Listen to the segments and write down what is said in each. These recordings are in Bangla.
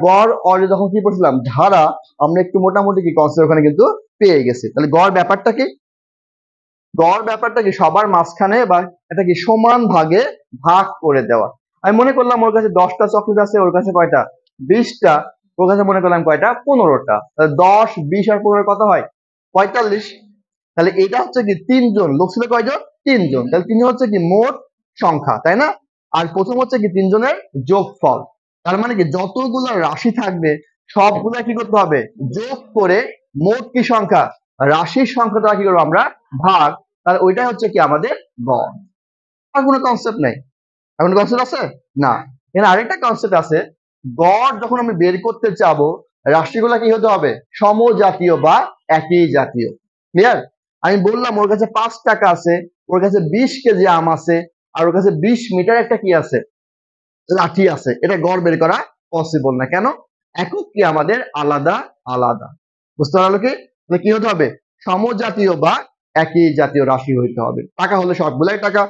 গড় অলরেডি যখন কি পড়ছিলাম ধারা, আমরা একটু মোটামুটি কি কনসেপ্ট ওখানে কিন্তু পেয়ে গেছি। তাহলে গড় ব্যাপারটা কি? গড় ব্যাপারটা কি সবার মাঝখানে বা এটা কি সমান ভাগে ভাগ করে দেওয়া। আমি মনে করলাম ওর কাছে 10টা চকলেট আছে, ওর কাছে কয়টা 20টা, ওর কাছে মনে করলাম কয়টা 15টা। তাহলে 10 20 আর 15 কত হয় 45। তাহলে এটা হচ্ছে কি 3 জন লোক ছিল, কয়জন 3 জন। তাহলে 3 জন হচ্ছে কি মোট সংখ্যা, তাই না? আর প্রথম হচ্ছে কি 3 জনের যোগফল। তার মানে কি যতগুলো রাশি থাকবে সবগুলা কি করতে হবে যোগ করে মোট কি সংখ্যা রাশির সংখ্যা দ্বারা কি করবো আমরা ভাগ। তাহলে ওইটাই হচ্ছে কি আমাদের গড়। আর কোনো কনসেপ্ট নেই। আর কোনো কনসেপ্ট আছে না। এখানে আরেকটা কনসেপ্ট আছে, গড় যখন আমি বের করতে চাবো রাশিগুলা কি হতে হবে সমজাতীয় বা একই জাতীয়। ক্লিয়ার? আমি বললাম ওর কাছে 5 টাকা আছে, ওর কাছে 20 কেজি আম আছে, আর ওর কাছে 20 মিটার একটা কি আছে লাঠি আছে। এটা গড় বের করা পসিবল না। কেন? একক কি আমাদের আলাদা আলাদা। বুঝতে পারলো কি? তাহলে কি হতে হবে সমজাতীয় বা একই জাতীয় রাশি হইতে হবে। টাকা হলে সবগুলাই টাকা,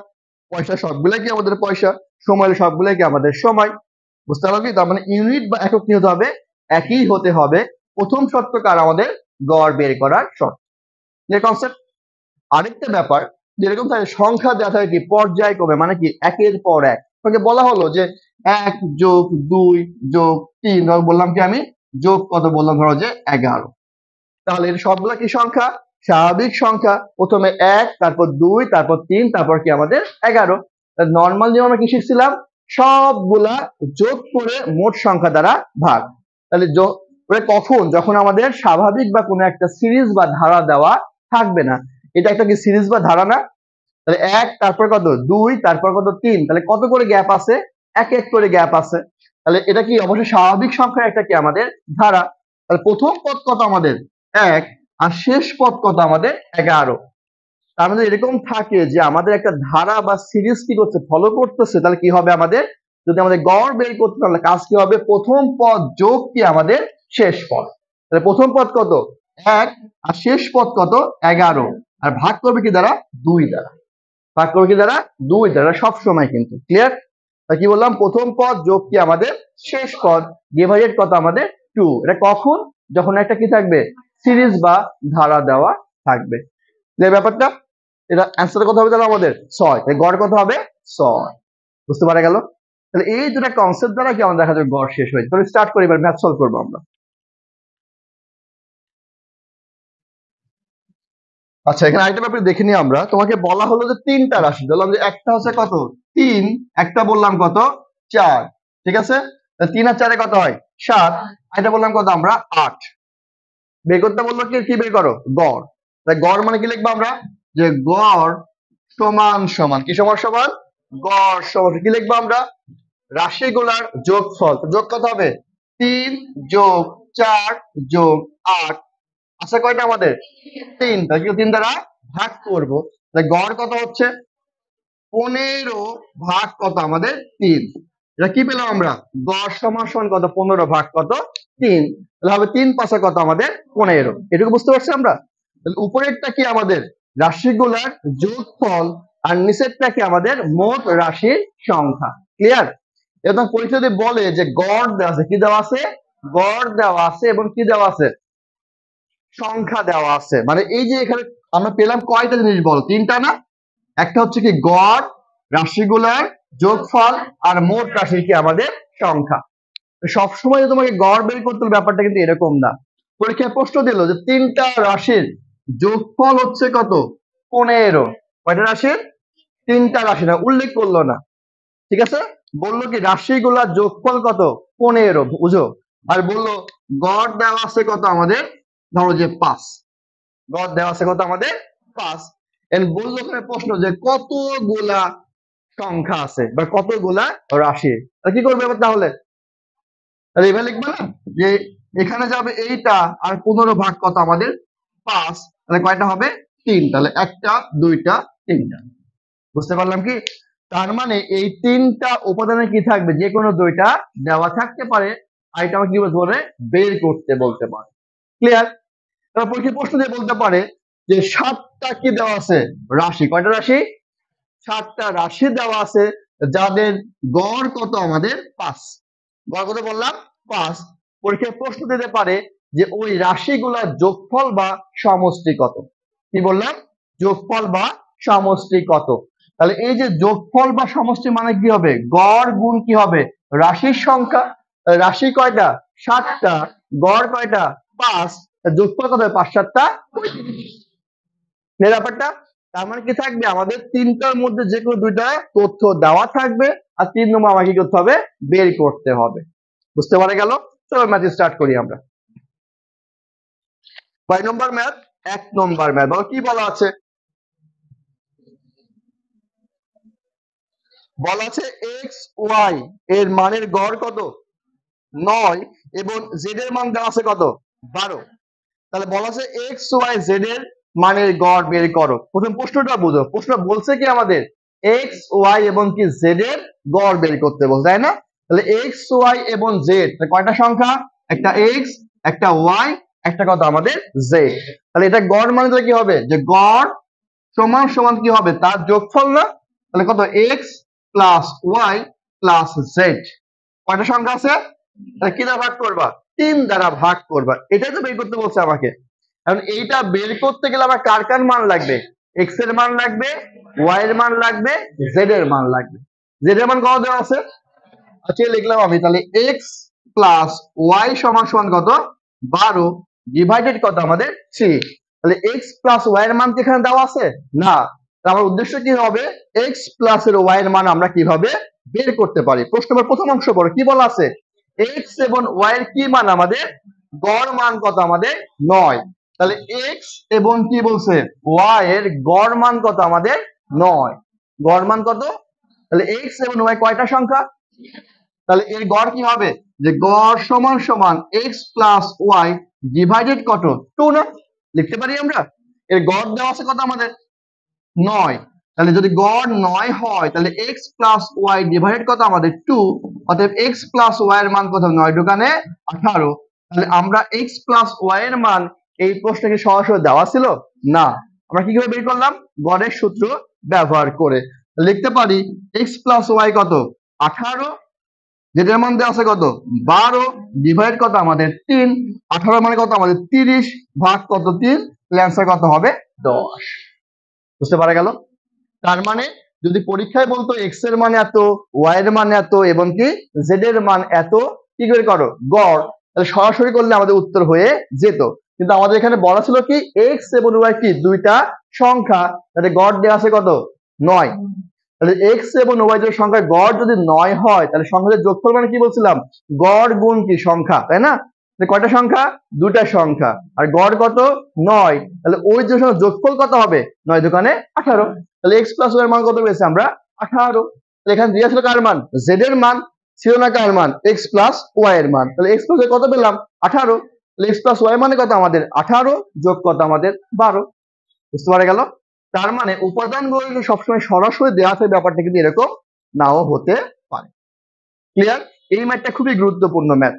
পয়সা সবগুলাই কি আমাদের পয়সা, সময় হলে সবগুলাই কি আমাদের সময়। বুঝতে পারলো কি? তার মানে ইউনিট বা একক কি হতে হবে একই হতে হবে। প্রথম শর্ত কার আমাদের গড় বের করার শর্ত। কনসেপ্ট। আরেকটা ব্যাপার, যেরকম থাকে সংখ্যা দেওয়া থাকে কি পর্যায়ক্রমে, মানে কি একের পর এক। তোমাকে বলা হলো যে 1 যোগ 2 যোগ 3, বললাম কি আমি যোগ কত বললাম ধরো যে 11। তাহলে এর সবগুলা কি সংখ্যা স্বাভাবিক সংখ্যা, প্রথমে 1 তারপর 2 তারপর 3 তারপর কি আমাদের 11। নর্মাল নিয়ম আমরা কি শিখছিলাম সবগুলা যোগ করে মোট সংখ্যা দ্বারা ভাগ। তাহলে কখন যখন আমাদের স্বাভাবিক বা কোনো একটা সিরিজ বা ধারা দেওয়া থাকবে না। এটা একটা কি সিরিজ বা ধারা না? তাহলে 1 তারপর কত 2 তারপর কত 3, তাহলে কত করে গ্যাপ আছে 1 করে গ্যাপ আছে। তাহলে এটা কি অবশ্যই স্বাভাবিক সংখ্যার একটা কি আমাদের ধারা। তাহলে প্রথম পদ কত আমাদের 1 আর শেষ পদ কত আমাদের 11। তার মধ্যে এরকম থাকে যে আমাদের একটা ধারা বা সিরিজ কি করছে ফলো করতেছে। তাহলে কি হবে আমাদের যদি আমাদের গড় বের করতে তাহলে কাজ কি হবে প্রথম পদ যোগ কি আমাদের শেষ পদ। তাহলে প্রথম পদ কত 1 আর শেষ পদ কত 11, আর ভাগ করবে কি দ্বারা 2 দ্বারা। ভাগ করবে কি দ্বারা 2 দ্বারা সব সময় কিন্তু। ক্লিয়ার? কি বললাম প্রথম পদ যোগ কি আমাদের শেষ পদ ডিভাইডেড কত আমাদের 2। এটা কখন যখন একটা কি থাকবে সিরিজ বা ধারা দেওয়া থাকবে। যে ব্যাপারটা এটা অ্যান্সার কত হবে তাহলে আমাদের 6। তাই গড় কত হবে 6। বুঝতে পারা গেল? তাহলে এই দুটো কনসেপ্ট দ্বারা কি আমাদের দেখা যাবে গড় শেষ হয়েছে। তাহলে স্টার্ট করি, এবার ম্যাথ সলভ করবো আমরা। আচ্ছা এখানে আরেকটা ব্যাপার দেখে নিই আমরা। তোমাকে বলা হলো যে 3টা রাশি, বললাম যে একটা হচ্ছে কত 3, একটা বললাম কত 4, ঠিক আছে? 3 আর 4 কত হয় 7, এটা বললাম কত আমরা 8। বের করতে বললো কি বের করো গড়। তাই গড় মানে কি লিখবো আমরা যে গড় সমান সমান কি সমান সমান গড় সমান কি লিখবো আমরা রাশিগুলার যোগফল। যোগ কত হবে 3 যোগ 4 যোগ 8 আছে কয়টা আমাদের 3। তাহলে 3 দ্বারা ভাগ করবো। তাহলে গড় কত হচ্ছে 15 ভাগ কত আমাদের 3। এটা কি পেলাম আমরা গড় সমান সমান কত 15 ভাগ কত 3। তাহলে হবে 3 পাশে কত আমাদের 15। এটুকু বুঝতে পারছি আমরা। তাহলে উপরেরটা কি আমাদের রাশিগুলার যোগফল আর নিচেরটা কি আমাদের মোট রাশির সংখ্যা। ক্লিয়ার? এবং পরীক্ষা যদি বলে যে গড় দেওয়া আছে, কি দেওয়া আছে গড় দেওয়া আছে এবং কি দেওয়া আছে সংখ্যা দেওয়া আছে। মানে এই যে এখানে আমরা পেলাম কয়টা জিনিস বলো 3টা না? একটা হচ্ছে কি গড় রাশিগুলার যোগফল আর মোট রাশি কি আমাদের সংখ্যা। সবসময় যে তোমাকে গড় বের করতে হবে ব্যাপারটা কিন্তু এরকম না। পরীক্ষায় প্রশ্ন দিল যে 3টা রাশির যোগফল হচ্ছে কত 15। কয়টা রাশির 3টা রাশি না উল্লেখ করলো না, ঠিক আছে? বললো কি রাশিগুলার যোগফল কত 15 বুঝো। আর বললো গড় দেওয়া আছে কত আমাদের ধরো যে 5। গড় দেওয়া আছে কত আমাদের 5। বললো ওখানে প্রশ্ন যে কতগুলা সংখ্যা আছে বা কতগুলা রাশি। কি করবে এবার তাহলে এবার লিখবো না যে এখানে যাবে এইটা আর 15 ভাগ কত আমাদের 5, তাহলে কয়টা হবে 3। তাহলে 1টা 2টা 3টা। বুঝতে পারলাম কি? তার মানে এই 3টা উপাদানে কি থাকবে যে কোনো 2টা দেওয়া থাকতে পারে, আর এটা আমাকে কি বলতে পারে বের করতে বলতে পারে। ক্লিয়ার? তারপর পরীক্ষা প্রশ্ন দিয়ে বলতে পারে যে 7টা কি দেওয়া আছে রাশি। কয়টা রাশি 7টা রাশি দেওয়া আছে যাদের গড় কত আমাদের 5। গড় কত বললাম 5। পরীক্ষায় প্রশ্ন দিতে পারে যে ওই রাশিগুলোর যোগফল বা সমষ্টি কত। কি বললাম? যোগফল বা সমষ্টি কত। তাহলে এই যে যোগফল বা সমষ্টি মানে কি হবে? গড় গুণ কি হবে? রাশির সংখ্যা। রাশি কয়টা? 7টা। গড় কয়টা? 5। যোগফল কত হবে? 5 7টা 35। ব্যাপারটা তার মানে কি থাকবে? আমাদের তিনটার মধ্যে যে কোনো দুইটা তথ্য দেওয়া থাকবে, আর 3 নম্বর আমাকে কি করতে হবে? বের করতে হবে। বুঝতে পারা গেল? চলো ম্যাথ স্টার্ট করি আমরা। কয় নম্বর ম্যাথ? 1 নম্বর ম্যাথ। বলো কি বলা আছে? বলা আছে এক্স ওয়াই এর মানের গড় কত? 9 এবং জেড এর মান দেওয়া আছে কত? 12। তাহলে বলা আছে এক্স ওয়াই জেড এর মানের গড় বের করো। প্রথম প্রশ্নটা বুঝো। প্রশ্ন বলছে কি আমাদের এক্স ওয়াই এবং কি জেড এর গড় বের করতে বলছে, তাই না? তাহলে এক্স ওয়াই এবং জেড কয়টা সংখ্যা? একটা এক্স, একটা ওয়াই, একটা কত আমাদের জেড। তাহলে এটা গড় মানে কি হবে? যে গড় সমান সমান কি হবে? তার যোগফল না? তাহলে কত? X plus y plus z. কয়টা সংখ্যা আছে? তাহলে কি দ্বারা ভাগ করবা? 3 দ্বারা ভাগ করবা। এটাই তো বের করতে বলছে আমাকে। কারণ এইটা বের করতে গেলে আমার কার কার মান লাগবে? এক্স এর মান লাগবে, ওয়াই এর মান লাগবে, জেড এর মান লাগবে। জেড এর মান কত দেওয়া আছে? আচ্ছা লিখলাম আমি। তাহলে এক্স প্লাস ওয়াই সমান সমান কত? 12 ডিভাইডেড কত আমাদের? 3। তাহলে এক্স প্লাস ওয়াই এর মান কি এখানে দেওয়া আছে? না। আমার উদ্দেশ্য কি হবে? এক্স প্লাস এর ওয়াই এর মান আমরা কিভাবে বের করতে পারি। প্রশ্ন নম্বর প্রথম অংশ পড়ো। কি বলা আছে? এক্স এবং ওয়াই এর কি মান আমাদের? গড় মান কত আমাদের? 9। তাহলে এক্স এবং কি বলছে? ওয়াই এর গড় মান কত আমাদের? 9। গড় মান কত? তাহলে এক্স এবং ওয়াই কয়টা সংখ্যা? তাহলে এর গড় কি হবে? যে গড় সমান সমান এক্স প্লাস ওয়াই ডিভাইডেড কত? 2 না? লিখতে পারি আমরা। এর গড় দেওয়া আছে কত আমাদের? 9। তাহলে যদি গড় 9 হয় তাহলে এক্স প্লাস ওয়াই ডিভাইডেড কত আমাদের? 2। অতএব এক্স প্লাস ওয়াই এর মান কত? 9 দোকানে 18। তাহলে আমরা এক্স প্লাস ওয়াই এর মান এই প্রশ্নে কি সরাসরি দেওয়া ছিল? না। আমরা কি করে বের করলাম? গড়ের সূত্র ব্যবহার করে। লিখতে পারি এক্স প্লাস ওয়াই কত? 18, যেটার মান দেওয়া আছে কত? 12 ডিভাইড কত আমাদের? 3। 18 মানে কত আমাদের? 30 ভাগ কত? 3। অ্যান্সার কত হবে? 10। বুঝতে পারা গেল? তার মানে যদি পরীক্ষায় বলতো এক্স এর মান এত, ওয়াই এর মান এত এবং কি জেড এর মান এত, কি করে করো? গড়। তাহলে সরাসরি করলে আমাদের উত্তর হয়ে যেত। কিন্তু আমাদের এখানে বলা ছিল কি এক্স এবং ওয়াই কি দুইটা সংখ্যা, তাহলে গড় দেওয়া আছে কত? 9। তাহলে এক্স এবং ওয়াই এর সংখ্যার গড় যদি 9 হয় তাহলে সংখ্যার যোগফল মানে কি বলছিলাম? গড় গুণ কি সংখ্যা, তাই না? কয়টা সংখ্যা? দুটা সংখ্যা। আর গড় কত? 9। তাহলে ওই যে যোগফল কত হবে? 9 দোকানে 18। তাহলে এক্স প্লাস ওয়াই এর মান কত পেয়েছি আমরা? 18। তাহলে এখানে দেওয়া ছিল কার মান? জেড এর মান। ছিল না কার মান? এক্স প্লাস ওয়াই এর মান। তাহলে এক্স প্লাস ওয়াই কত পেলাম? 18। তাহলে এক্স প্লাস ওয়াই মানে কত আমাদের? 18 যোগ কত আমাদের? 12। বুঝতে পারা গেল? তার মানে উপাদানগুলো সবসময় সরাসরি দেওয়া আছে, ব্যাপারটা কিন্তু এরকম নাও হতে পারে। ক্লিয়ার? এই ম্যাথটা খুবই গুরুত্বপূর্ণ ম্যাথ।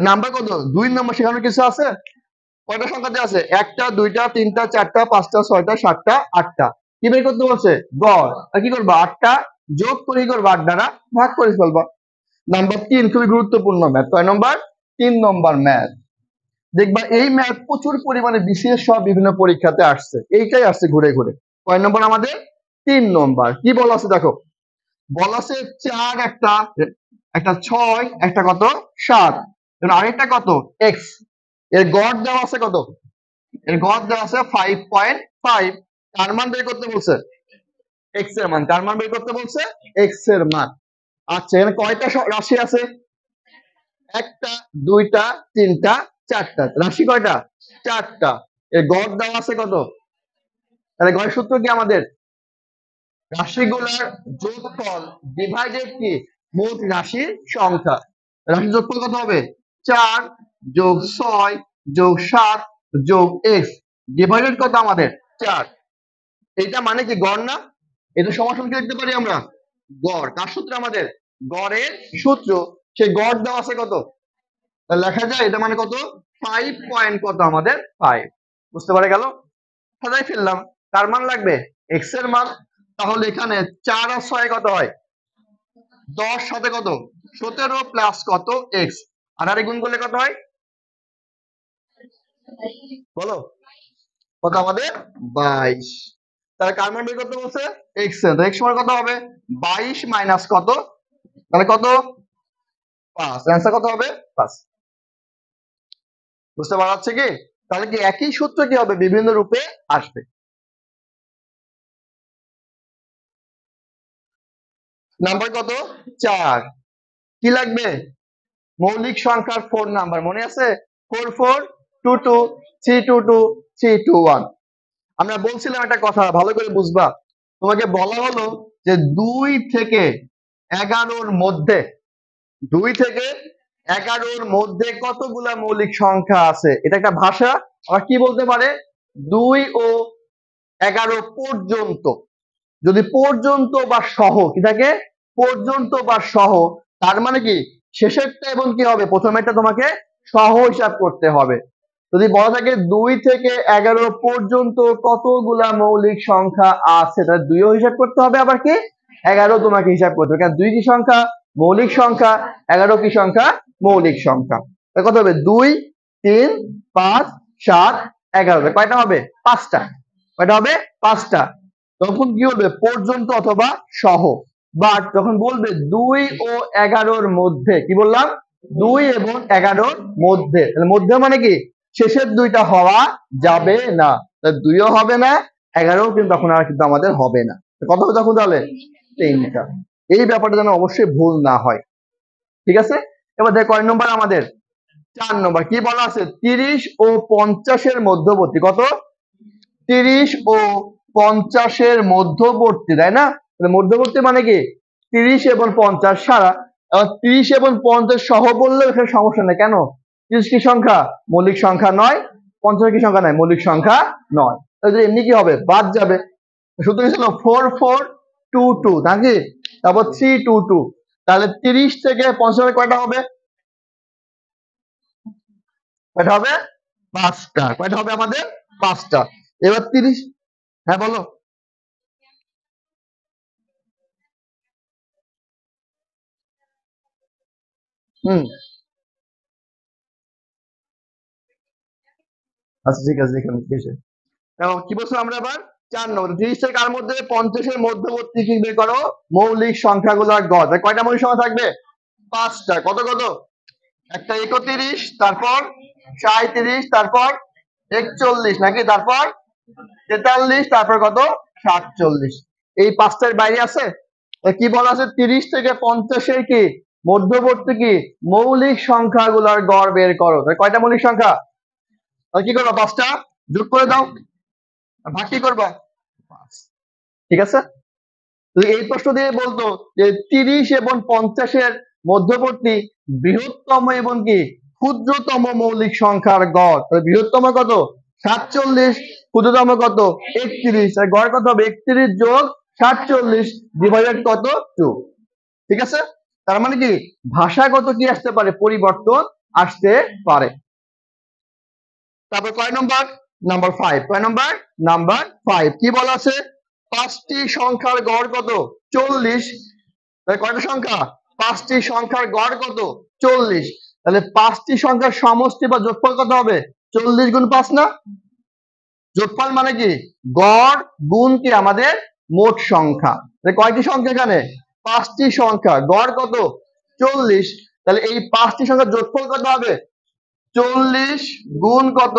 নাম্বার কত? 2 নম্বর শেখানোর কিছু আছে? কয়টা সংখ্যা দেওয়া আছে? 1টা 2টা 3টা 4টা 5টা 6টা 7টা 8টা। কি বের করতে বলছে? গড়। আর কি করবা? 8টা যোগ করে কি করবা? 8 দ্বারা ভাগ করে ফেলবা। নাম্বার 3 খুবই গুরুত্বপূর্ণ ম্যাথ। কয় নম্বর? 3 নম্বর ম্যাথ। দেখবা এই ম্যাথ প্রচুর পরিমাণে বিশেষ সব বিভিন্ন পরীক্ষাতে আসছে। এইটাই আসছে ঘুরে ঘুরে। কয় নম্বর আমাদের? 3 নম্বর। কি বলা আছে দেখো। বলা আছে 4 একটা, একটা 6, একটা কত? 7, এবং আরেকটা কত? x। এর গড় দেওয়া আছে কত? এর গড় দেওয়া আছে 5.5। কার মান বের করতে বলছে? x এর মান। কার মান বের করতে বলছে? x এর মান। আচ্ছা এখানে কয়টা রাশি আছে? 1টা 2টা 3টা 4টা। রাশি কয়টা? 4টা। এর গড় দেওয়া আছে কত? তাহলে গড়ের সূত্র কি আমাদের? রাশিগুলোর যোগফল ডিভাইডেড কি মোট রাশির সংখ্যা। রাশির যোগফল কত হবে? 4 যোগ 6 যোগ 7 যোগ x ডিভাইডেড কত আমাদের? 4। এটা মানে কি গড় না? এটা সমান কি লিখতে পারি আমরা? গড়। কার সূত্র আমাদের? গড়ের সূত্র। সেই গড় দেওয়া আছে কত? তাহলে লেখা যায় এটা মানে কত? 5 পয়েন্ট কত আমাদের? 5। বুঝতে পারা গেল? সাজাই ফেললাম। কার মান লাগবে? x এর মান। তাহলে এখানে 4 আর 6 কত হয়? 10 সাথে কত? 17 প্লাস কত? x। 18 গুণ করলে কত হয় বলো? কত আমাদের 22। তাহলে কার মান বের করতে বলছে? এক্স এর। এক্স সমান কত হবে? 22 মাইনাস কত? তাহলে কত? 5। অ্যান্সার কত হবে? 5। বুঝতে পারা যাচ্ছে কি? তাহলে কি একই সূত্র কি হবে, বিভিন্ন রূপে আসবে। নাম্বার কত? 4। কি লাগবে? মৌলিক সংখ্যার 4 নাম্বার মনে আছে? 4422322321। আমরা বলছিলাম একটা কথা ভালো করে বুঝবা। তোমাকে বলা হলো যে 2 থেকে 11র মধ্যে 2 থেকে 11র মধ্যে কতগুলা মৌলিক সংখ্যা আছে। এটা একটা ভাষা। আবার কি বলতে পারে? 2 ও 11 পর্যন্ত, যদি পর্যন্ত বা সহ কি থাকে, পর্যন্ত বা সহ, তার মানে কি শেষেরটা এবং কি হবে, প্রথমেরটা তোমাকে সহ হিসাব করতে হবে। যদি বলা থাকে 2 থেকে 11 পর্যন্ত কতগুলা মৌলিক সংখ্যা আছে, তাহলে 2ও হিসাব করতে হবে, আবার কি 11 তোমাকে হিসাব করতে হবে। কারণ 2 কি সংখ্যা? মৌলিক সংখ্যা। 11 কি সংখ্যা? মৌলিক সংখ্যা। তাহলে কত হবে? 2 3 5 7 11। কয়টা হবে? 5টা। কয়টা হবে? 5টা। তখন কি হবে? পর্যন্ত অথবা সহ। বাট যখন বলবে 2 ও 11র মধ্যে, কি বললাম? 2 এবং 11র মধ্যে, তাহলে মধ্যে মানে কি শেষের দুইটা হওয়া যাবে না। 2ও হবে না, 11ও কিন্তু তখন আর কিন্তু আমাদের হবে না। কত হবে তখন তাহলে? 3টা। এই ব্যাপারটা যেন অবশ্যই ভুল না হয়। ঠিক আছে? এবার দেখ কয় নম্বর আমাদের? 4 নম্বর। কি বলা আছে? 30 ও 50-এর মধ্যবর্তী। কত? 30 ও 50-এর মধ্যবর্তী, তাই না? মধ্যবর্তী মানে কি 30 এবং 50 সারা। 30 এবং 50 সহ বললে এখানে সমস্যা নেই। কেন? 30 কি সংখ্যা? মৌলিক সংখ্যা নয়। 50 কি সংখ্যা নয়? মৌলিক সংখ্যা নয়। তাহলে এমনি কি হবে? বাদ যাবে। সূত্র ছিল 4422 নাকি? তারপর 322। তাহলে 30 থেকে 50 কয়টা হবে? কয়টা হবে? 5টা। কয়টা হবে আমাদের? 5টা। এবার 30। হ্যাঁ বলো। হুম, আচ্ছা ঠিক আছে, দেখুন কিসে। এখন কি বলছো আমরা এবার? 4 নম্বর। 30 থেকে কার মধ্যে? 50-এর মধ্যবর্তী কি বের করো? মৌলিক সংখ্যাগুলোর গড়। তাহলে কয়টা মৌলিক সংখ্যা থাকবে? 5টা। কত কত? একটা 31, তারপর 37, তারপর 41 নাকি, তারপর 43, তারপর কত? 47। এই 5টার বাইরে আছে? কি বলা আছে? 30 থেকে 50-এর কি মধ্যবর্তী কি মৌলিক সংখ্যাগুলোর গড় বের করো। তাহলে কয়টা মৌলিক সংখ্যা? তাহলে কি করবো? 5টা যোগ করে দাও। ভাগ কি করবা? 5। ঠিক আছে? তো এই প্রশ্ন দিয়ে বলতো যে 30 এবং 50-এর মধ্যবর্তী বৃহত্তম এবং কি ক্ষুদ্রতম মৌলিক সংখ্যার গড়। তাহলে বৃহত্তম কত? 47। ক্ষুদ্রতম কত? 31। আর গড় কত হবে? 31 যোগ 47 ডিভাইডেড কত? 2। ঠিক আছে? তার মানে কি ভাষাগত কি আসতে পারে? পরিবর্তন আসতে পারে। তারপর কয় নম্বর? নাম্বার 5। কয় নম্বর? নাম্বার 5। কি বলা আছে? 5টি সংখ্যার গড় কত? 40। তাহলে কয়টা সংখ্যা? 5টি সংখ্যার গড় কত? 40। তাহলে 5টি সংখ্যার সমষ্টি বা যোগফল কত হবে? 40 গুণ 5 না? যোগফল মানে কি গড় গুণ কি আমাদের মোট সংখ্যা। তাহলে কয়টি সংখ্যা এখানে? 5টি সংখ্যা। গড় কত? 40। তাহলে এই 5টি সংখ্যার যোগফল কত হবে? 40 গুণ কত?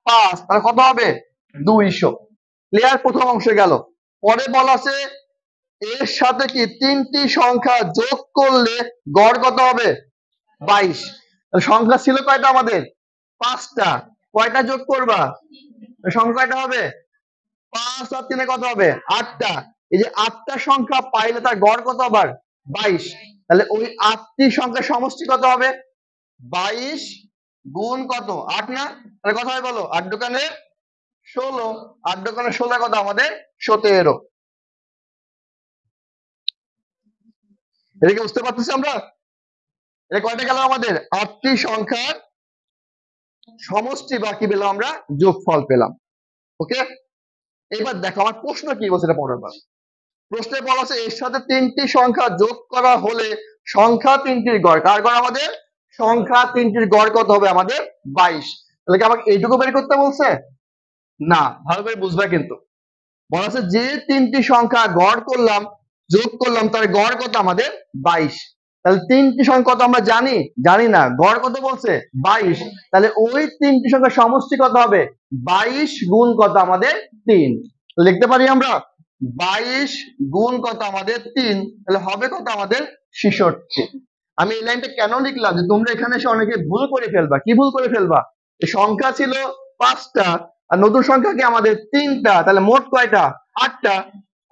5। তাহলে কত হবে? 200। ক্লিয়ার? প্রথম অংশে গেল। পরে বলা আছে এর সাথে কি 3টি সংখ্যা যোগ করলে গড় কত হবে? 22। সংখ্যা ছিল কয়টা আমাদের? 5টা। কয়টা যোগ করবা? সংখ্যা কয়টা হবে? 5 আর 3 কত হবে? 8টা। এই যে 8টা সংখ্যা পাইলে তার গড় কত আবার? 22। তাহলে ওই 8টি সংখ্যার সমষ্টি কত হবে? 22 গুণ কত? 8 না? তাহলে কত হয় বলো? 8 দোকানে 16। 8 দোকানে 16 কত আমাদের? 17। এদিকে বুঝতে পারতেছি আমরা? এটা কয়টা গেল আমাদের? 8টি সংখ্যার সমষ্টি বা কি পেলাম আমরা? যোগফল পেলাম। ওকে? এবার দেখো আমার প্রশ্ন কি বলছে, এটা পরের বার। প্রশ্নে বলা আছে এর সাথে 3টি সংখ্যা যোগ করা হলে সংখ্যা 3টির গড়। কার গড় আমাদের? সংখ্যা তিনটির গড় কত হবে আমাদের 22। তাহলে কি আমাকে এইটুকু বের করতে বলছে? না, ভালো করে বুঝবা কিন্তু। বলা আছে যে তিনটি সংখ্যা গড় করলাম, যোগ করলাম, তার গড় কত আমাদের 22। তাহলে তিনটি সংখ্যা কত আমরা জানি? জানি না। গড় কত বলছে? 22। তাহলে ওই তিনটি সংখ্যার সমষ্টি কত হবে? 22 গুণ কত আমাদের 3। লিখতে পারি আমরা 22 গুণ কত আমাদের 3। তাহলে হবে কত আমাদের 66। আমি এই লাইনটা কেন লিখলাম যে তোমরা এখানে এসে অনেকে ভুল করে ফেলবা। কি ভুল করে ফেলবা? সংখ্যা ছিল 5টা আর নতুন সংখ্যা কি আমাদের 3টা, তাহলে মোট কয়টা? 8টা।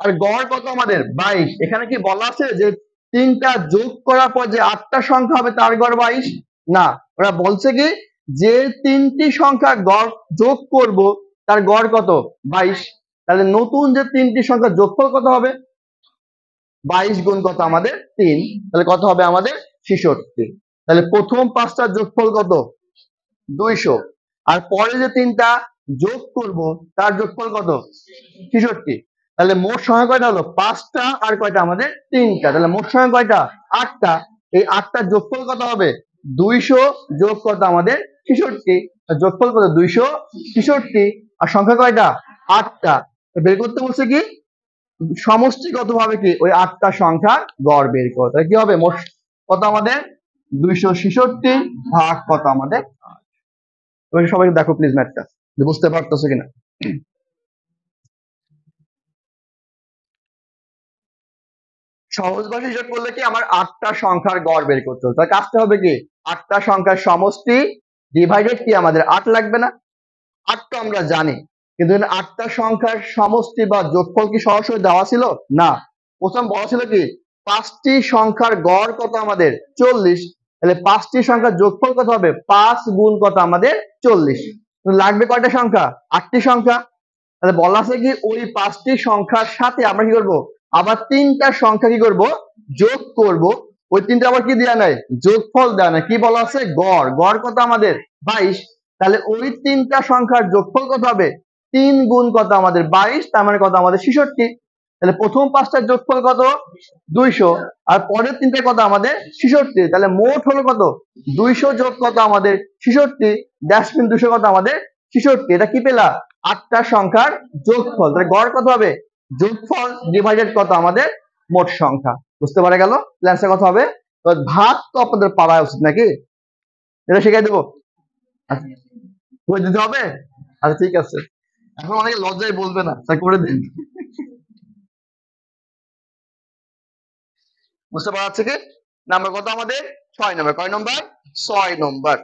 আর গড় কত আমাদের? 22। এখানে কি বলা আছে যে 3টা যোগ করার পর যে 8টা সংখ্যা হবে তার গড় 22? না, ওরা বলছে কি যে তিনটি সংখ্যা গড় যোগ করব তার গড় কত? 22। তাহলে নতুন যে তিনটি সংখ্যা যোগফল কত হবে? 22 গুণ কত আমাদের 3। তাহলে কত হবে আমাদের? 66। তাহলে প্রথম 5টার যোগফল কত? 200। আর পরে যে 3টা যোগ করব তার যোগফল কত? 66। তাহলে মোট সংখ্যা কয়টা হলো? 5টা আর কয়টা আমাদের? 3টা। তাহলে মোট সংখ্যা কয়টা? 8টা। এই 8টার যোগফল কত হবে? 200 যোগ কত আমাদের? 66। যোগফল কত? 266। আর সংখ্যা কয়টা? 8টা। বের করতে বলছে কি সমষ্টিগত ভাবে কি ওই 8টা সংখ্যার গড় বের করো। তাহলে কি হবে? মোট কত আমাদের? 266 ভাগ কত আমাদের? সবাই দেখো প্লিজ ম্যাথটা, বুঝতে পারতেছো কিনা। সহজ ভাষায় হিসাব করলে কি আমার 8টা সংখ্যার গড় বের করতে হবে। তাহলে কাজটা হবে কি 8টা সংখ্যার সমষ্টি ডিভাইডেড কি আমাদের 8 লাগবে না? 8 তো আমরা জানি, কিন্তু 8টা সংখ্যার সমষ্টি বা যোগফল কি সরাসরি দেওয়া ছিল? না। প্রথম বলা ছিল কি 5টি সংখ্যার গড় কত আমাদের? 40। তাহলে 5টি সংখ্যার যোগফল কত হবে? 5 গুণ কত আমাদের? 40। লাগবে কয়টা সংখ্যা? 8টি সংখ্যা। তাহলে বলা আছে কি ওই 5টি সংখ্যার সাথে আমরা কি করব? আবার 3টা সংখ্যা কি করব? যোগ করব। ওই 3টা আবার কি দেয়া নাই? যোগফল দেয়া নাই। কি বলা আছে? গড়। গড় কত আমাদের? 22। তাহলে ওই 3টা সংখ্যার যোগফল কত হবে? 3 গুণ কত আমাদের? 22। তার মানে কত আমাদের? 66। তাহলে প্রথম 5টার যোগফল কত? 200। আর পরের 3টা কত আমাদের? 66। তাহলে মোট হলো কত? 200 যোগ কত আমাদের? 66। ড্যাশপিন 200 কত আমাদের? 66। এটা কি পেলা? 8টা সংখ্যার যোগফল। তাহলে গড় কত হবে? যোগফল ডিভাইডেড কত আমাদের? মোট সংখ্যা। বুঝতে পারা গেল? অ্যান্সার কত হবে? তো ভাগ তো আপনাদের পারা উচিত নাকি? এটা শিখাই দেবো? করে দিতে হবে? আচ্ছা ঠিক আছে। এখন অনেকে লজ্জায় বলবে না, তাই করে দিন। বুঝতে পারা যাচ্ছে কি? নাম্বার কত আমাদের? 6 নম্বর। কয় নম্বর? 6 নম্বর।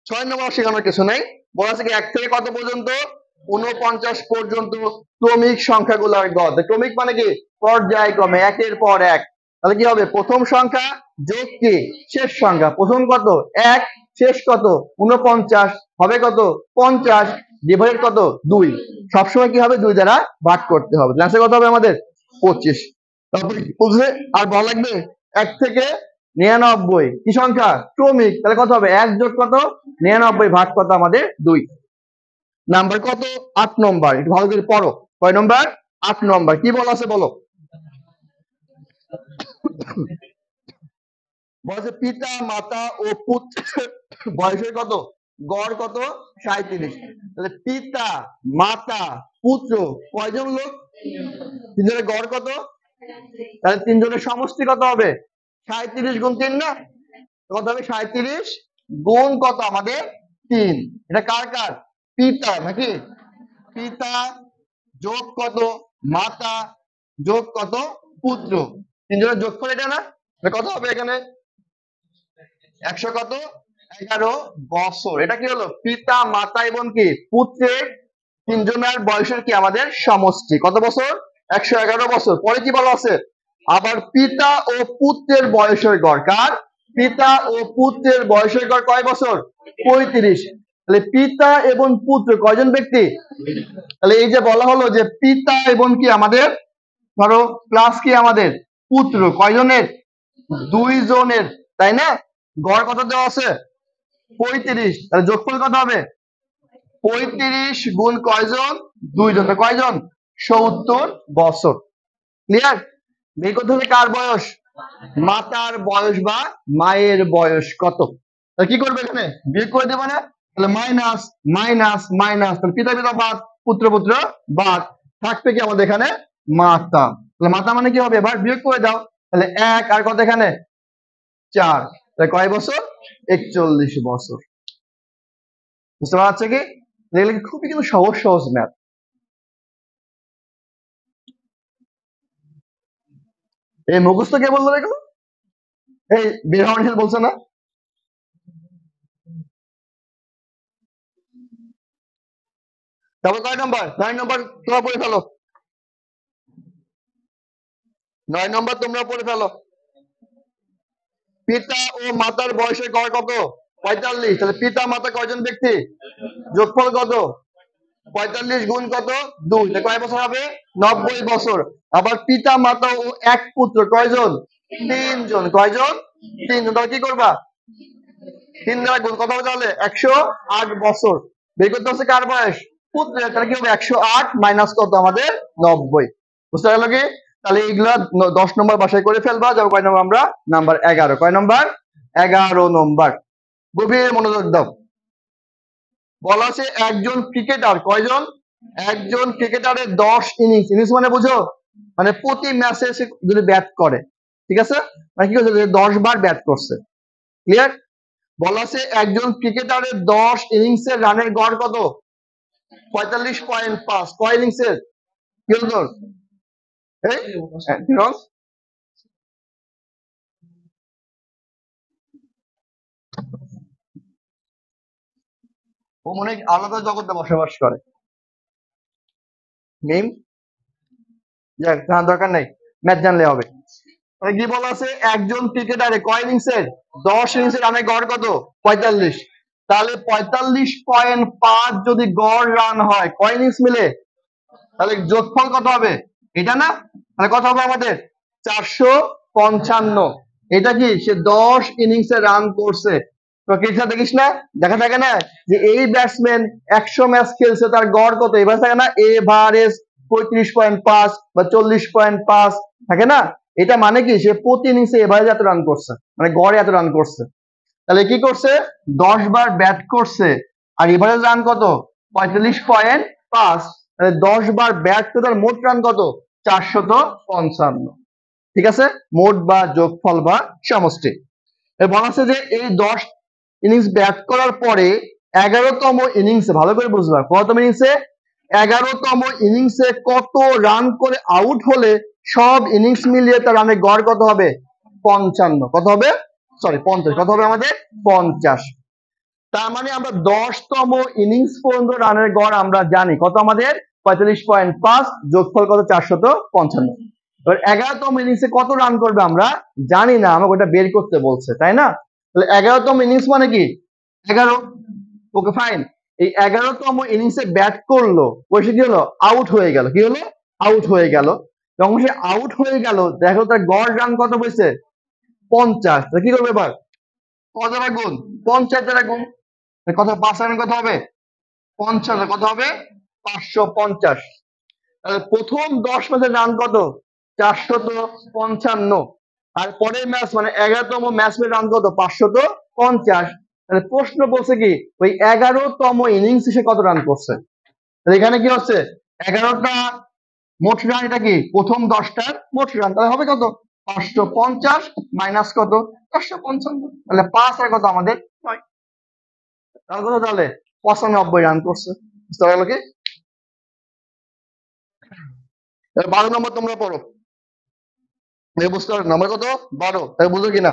6 নম্বর শেখানোর কিছু নেই। বলা আছে কি 1 থেকে কত পর্যন্ত? 49 পর্যন্ত ক্রমিক সংখ্যাগুলোর গড়। ক্রমিক মানে কি পর্যায়ক্রমে একের পর এক। তাহলে কি হবে? প্রথম সংখ্যা যোগ কি শেষ সংখ্যা। প্রথম কত? 1, শেষ কত? 49, হবে কত? 50, ডিভাইডেড কত? 2। সবসময় কি হবে? 2 দ্বারা ভাগ করতে হবে। আনসার কত হবে আমাদের? 25। তারপরে বুঝলে আর বলা লাগবে 1 থেকে 99 কি সংখ্যা? ক্রমিক। তাহলে কত হবে? 1 যোগ কত? 99 ভাগ কত আমাদের? 2। নাম্বার কত? 8 নম্বর। একটু ভালো করে পড়ো। কয় নম্বর? 8 নম্বর। কি বলা আছে বলো? বলছে পিতা মাতা ও পুত্রের বয়সের কত? গড় কত? 37। তাহলে পিতা মাতা পুত্র কয়জন লোক? 3 জনের গড় কত? তাহলে 3 জনের সমষ্টি কত হবে? 37 গুণ 3 না? কত হবে? 37 গুণ কত আমাদের? 3। এটা কার কার? পিতা নাকি? পিতা যোগ কত? মাতা যোগ কত? পুত্র। 3 জনের যোগফল এটা না? কত হবে এখানে? 100 কত? 11 বছর। এটা কি হলো? পিতা মাতা এবং কি পুত্রের 3 জনের বয়সের কি আমাদের সমষ্টি। কত বছর? 111 বছর। পরে কি বলা আছে? আবার পিতা ও পুত্রের বয়সের গড়। কার? পিতা ও পুত্রের বয়সের গড় কয় বছর? 35। তাহলে পিতা এবং পুত্র কয়জন ব্যক্তি? তাহলে এই যে বলা হলো যে পিতা এবং কি আমাদের ধরো প্লাস কি আমাদের পুত্র কয়জনের? 2 জনের, তাই না? গড় কত দেওয়া আছে? 35। তাহলে যোগফল কত হবে? 35 গুণ কয়জন? 2 জন। কয়জন? 70 বছর। ক্লিয়ার? বের করতে হবে কার বয়স? মাতার বয়স বা মায়ের বয়স কত। তাহলে কি করবে এখানে বিয়োগ করে দেবে না, তাহলে মাইনাস মাইনাস মাইনাস, তাহলে পিতা পিতা বাদ, পুত্র পুত্র বাদ, থাকবে কি আমাদের এখানে মাতা। তাহলে মাতা মানে কি হবে, এবার বিয়োগ করে দাও, তাহলে 1 আর কত এখানে 4, তাহলে কয় বছর 41 বছর। বুঝতে পারছে কি, এগুলো খুবই কিন্তু সহজ সহজ ম্যাথ। এই মুখস্থ কে বললো এগুলো, এই বের হওয়ার বলছে না। তারপর কয় নম্বর, 9 নম্বর তোমরা পড়ে ফেলো, 9 নম্বর তোমরা পড়ে ফেলো। পিতা ও মাতার বয়সের গড় কত 45, তাহলে পিতা মাতা কয়জন ব্যক্তি, যোগফল কত 45 গুণ কত 2, কয় বছর হবে 90 বছর। আবার পিতা মাতা ও এক পুত্র কয়জন, 3 জন, কয়জন 3 জন, তাহলে কি করবা 3 দ্বারা গুণ, কত হবে তাহলে 108 বছর। বের করতে হচ্ছে কার বয়স, পুত্রের, তাহলে কি হবে 108 মাইনাস কত আমাদের 90। বুঝতে গেল কি, তাহলে এইগুলা 10 নম্বর বাসায় করে ফেলবা। যাবো কয় নম্বর আমরা, নাম্বার 11, কয় নম্বর 11 নম্বর। গভীর মনোযোগ দাও। বলা আছে একজন ক্রিকেটার কয়জন, একজন ক্রিকেটারের 10 ইনিংস, ইনিংস মানে বুঝো মানে প্রতি ম্যাচে সে যদি ব্যাট করে, ঠিক আছে, মানে কি করছে 10 বার ব্যাট করছে, ক্লিয়ার। বলা আছে একজন ক্রিকেটারের 10 ইনিংসের রানের গড় কত 45.5, কয় ইনিংসের কি হলো এই ফিরোজ? ও মনে হয় আলাদা জগতে বসবাস করে, নেই যাক জানার দরকার নাই, ম্যাচ জানলে হবে। কি বলা আছে একজন ক্রিকেটারে কয় ইনিংসের 10 ইনিংসের রানের গড় কত 45, তাহলে 45.5 যদি গড় রান হয় কয় ইনিংস মিলে, তাহলে যোগফল কত হবে এটা না, তাহলে কত হবে আমাদের 455। এটা কি সে 10 ইনিংসে রান করছে, তো ক্রিকেট দেখিস না, দেখা থাকে না যে এই ব্যাটসম্যান 100 ম্যাচ খেলছে তার গড় কত, এবার থাকে না এভারেজ 35.5 বা 40.5 থাকে না, এটা মানে কি সে প্রতি ইনিংসে এভারেজ এত রান করছে, মানে গড়ে এত রান করছে। তাহলে কি করছে 10 বার ব্যাট করছে আর এভারেজ রান কত 45.5, তাহলে 10 বার ব্যাট তো তার মোট রান কত 455, ঠিক আছে, মোট বা যোগফল বা সমষ্টি। বলা আছে যে এই 10 ইনিংস ব্যাট করার পরে 11তম ইনিংসে, ভালো করে বুঝবা কততম ইনিংসে, 11তম ইনিংসে কত রান করে আউট হলে সব ইনিংস মিলিয়ে তার রানের গড় কত হবে 55, কত হবে সরি 50, কত হবে আমাদের 50। তার মানে আমরা 10তম ইনিংস পর্যন্ত রানের গড় আমরা জানি কত আমাদের 45.5, যোগফল কত 455। এবার 11তম ইনিংসে কত রান করবে আমরা জানি না, আমাকে ওটা বের করতে বলছে, তাই না। তাহলে 11তম ইনিংস মানে কি 11, ওকে ফাইন। এই 11তম ইনিংসে ব্যাট করলো, বসে কি হলো আউট হয়ে গেল, কি হলো আউট হয়ে গেল। যখন সে আউট হয়ে গেল দেখো তার গড় রান কত হয়েছে 50, কি করবে এবার কত দ্বারা গুণ 50 দ্বারা গুণ, কত 5 রান কত হবে 50, কত হবে 550। তাহলে প্রথম 10 ম্যাচের রান কত 455, আর পরের ম্যাচ মানে 11তম ম্যাচ রান কত 550। তাহলে প্রশ্ন বলছে কি ওই 11তম ইনিংস সে কত রান করছে, তাহলে এখানে কি হচ্ছে 11টা মোট রান, এটা কি প্রথম 10টার মোট রান, তাহলে হবে কত 550 মাইনাস কত 455, তাহলে 5 আর কত আমাদের 9, তাহলে কত তাহলে 95 রান করছে। বুঝতে পারলো কি, 12 নম্বর তোমরা পড়ো, বুঝতে পারো নাম্বার কত 12, তাই বুঝো কিনা।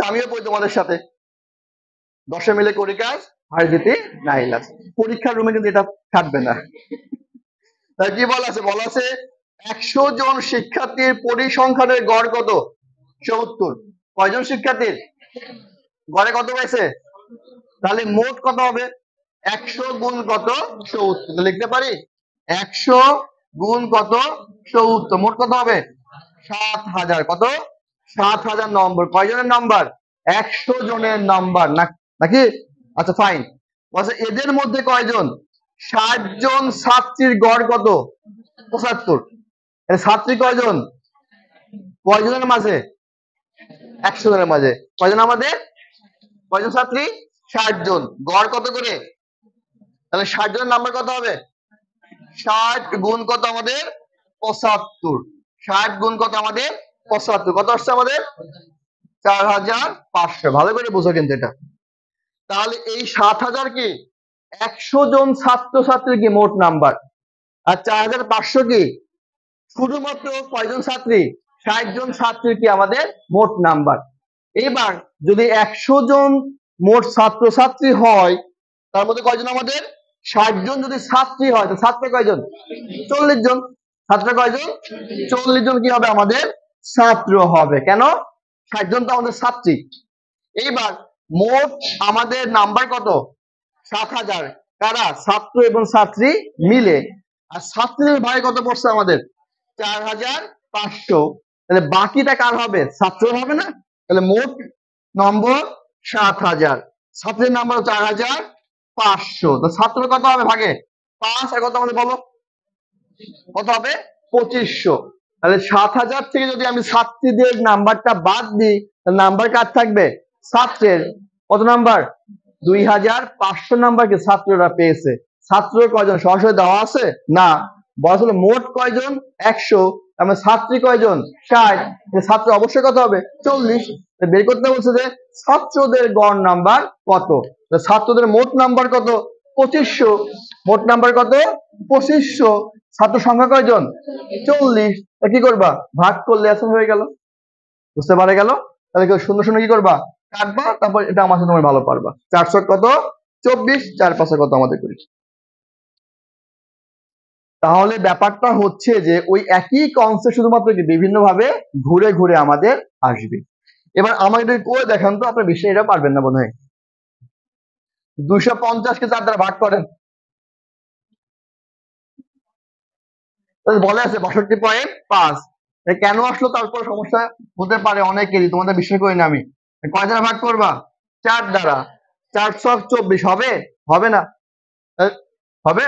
আমিও পড়ি তোমাদের সাথে, 10 মিলে করি কাজ আর যেতে নাই লাজ, পরীক্ষার রুমে কিন্তু এটা থাকবে না। তাই কি বলা আছে 100 জন শিক্ষার্থীর পরিসংখ্যানের গড় কত 70, কয়জন শিক্ষার্থীর গড়ে কত পাইছে, তাহলে মোট কত হবে 100 গুণ কত 70, লিখতে পারি 100 গুণ কত 70, মোট কত হবে 7000, কত 7000 নম্বর, কয়জনের নাম্বার 100 জনের নাম্বার নাকি? আচ্ছা ফাইন। বলছে এদের মধ্যে কয়জন? 60 জন ছাত্রীর গড় কত? 75। ছাত্রী কয়জন? কয়জনের মাঝে? 100 জনের মাঝে। কয়জন আমাদের? কয়জন ছাত্রী? 60 জন। গড় কত করে? তাহলে 60 জনের নাম্বার কত হবে? 60 গুণ কত আমাদের? 75। 60 গুণ কত আমাদের? 75। কত আসছে আমাদের? 4500। ভালো করে বুঝো কিন্তু এটা। তাহলে এই 7000 কি 100 জন ছাত্রছাত্রীর কি মোট নাম্বার, আর 4500 কি শুধুমাত্র কয়জন ছাত্রী? 60 জন ছাত্রীর কি আমাদের মোট নাম্বার। এবার যদি 100 জন মোট ছাত্রছাত্রী হয়, তার মধ্যে কয়জন আমাদের? 60 জন যদি ছাত্রী হয়, তো ছাত্র কয়জন? 40 জন। ছাত্র কয়জন? 40 জন কি হবে আমাদের? ছাত্র হবে। কেন? 60 জন তো আমাদের ছাত্রী। এইবার মোট আমাদের নাম্বার কত? 7000। কারা? ছাত্র এবং ছাত্রী মিলে। আর ছাত্রীদের ভাই কত পড়ছে আমাদের? 4500। তাহলে বাকিটা কার হবে? ছাত্র হবে না? তাহলে মোট নম্বর 7000, ছাত্রের নাম্বার 4500। তো ছাত্র কত হবে ভাগে? 5। আর কত আমাদের বলো? কত হবে? 2500। তাহলে 7000 থেকে যদি আমি ছাত্রীদের নাম্বারটা বাদ দিই, তাহলে নাম্বার কার থাকবে? ছাত্রের। কত নাম্বার? 2500 নাম্বারকে ছাত্ররা পেয়েছে। ছাত্র কয়জন সরাসরি দেওয়া আছে? না। বলা হলো মোট কয়জন? 100। আমরা ছাত্রী কয়জন? 60। ছাত্র অবশ্যই কত হবে? 40। বের করতে বলছে যে ছাত্রদের গড় নাম্বার কত। ছাত্রদের মোট নাম্বার কত? 2500। মোট নাম্বার কত? 2500। ছাত্র সংখ্যা কয়জন? 40। কি করবা? ভাগ করলে আসলে হয়ে গেল। বুঝতে পারে গেল? তাহলে কেউ শূন্য শূন্য কি করবা? কাটবা। তারপর এটা আমার সাথে তোমরা ভালো পারবা। 400 কত? 24। 4 5 কত আমাদের করি। তাহলে ব্যাপারটা হচ্ছে যে ওই একই কনসেপ্ট, শুধুমাত্র কি বিভিন্ন ভাবে ঘুরে ঘুরে আমাদের আসবে। এবার আমাকে যদি করে দেখান তো আপনার বিষয় এটা পারবেন না বোধ হয়। 250 কে 4 দ্বারা ভাগ করেন। বলে আছে 62.5। কেন আসলো তারপর সমস্যা হতে পারে অনেকেরই, তোমাদের বিষয় করি না আমি। কয় দ্বারা ভাগ করবা? 4 দ্বারা। 424 হবে? হবে না? হবে?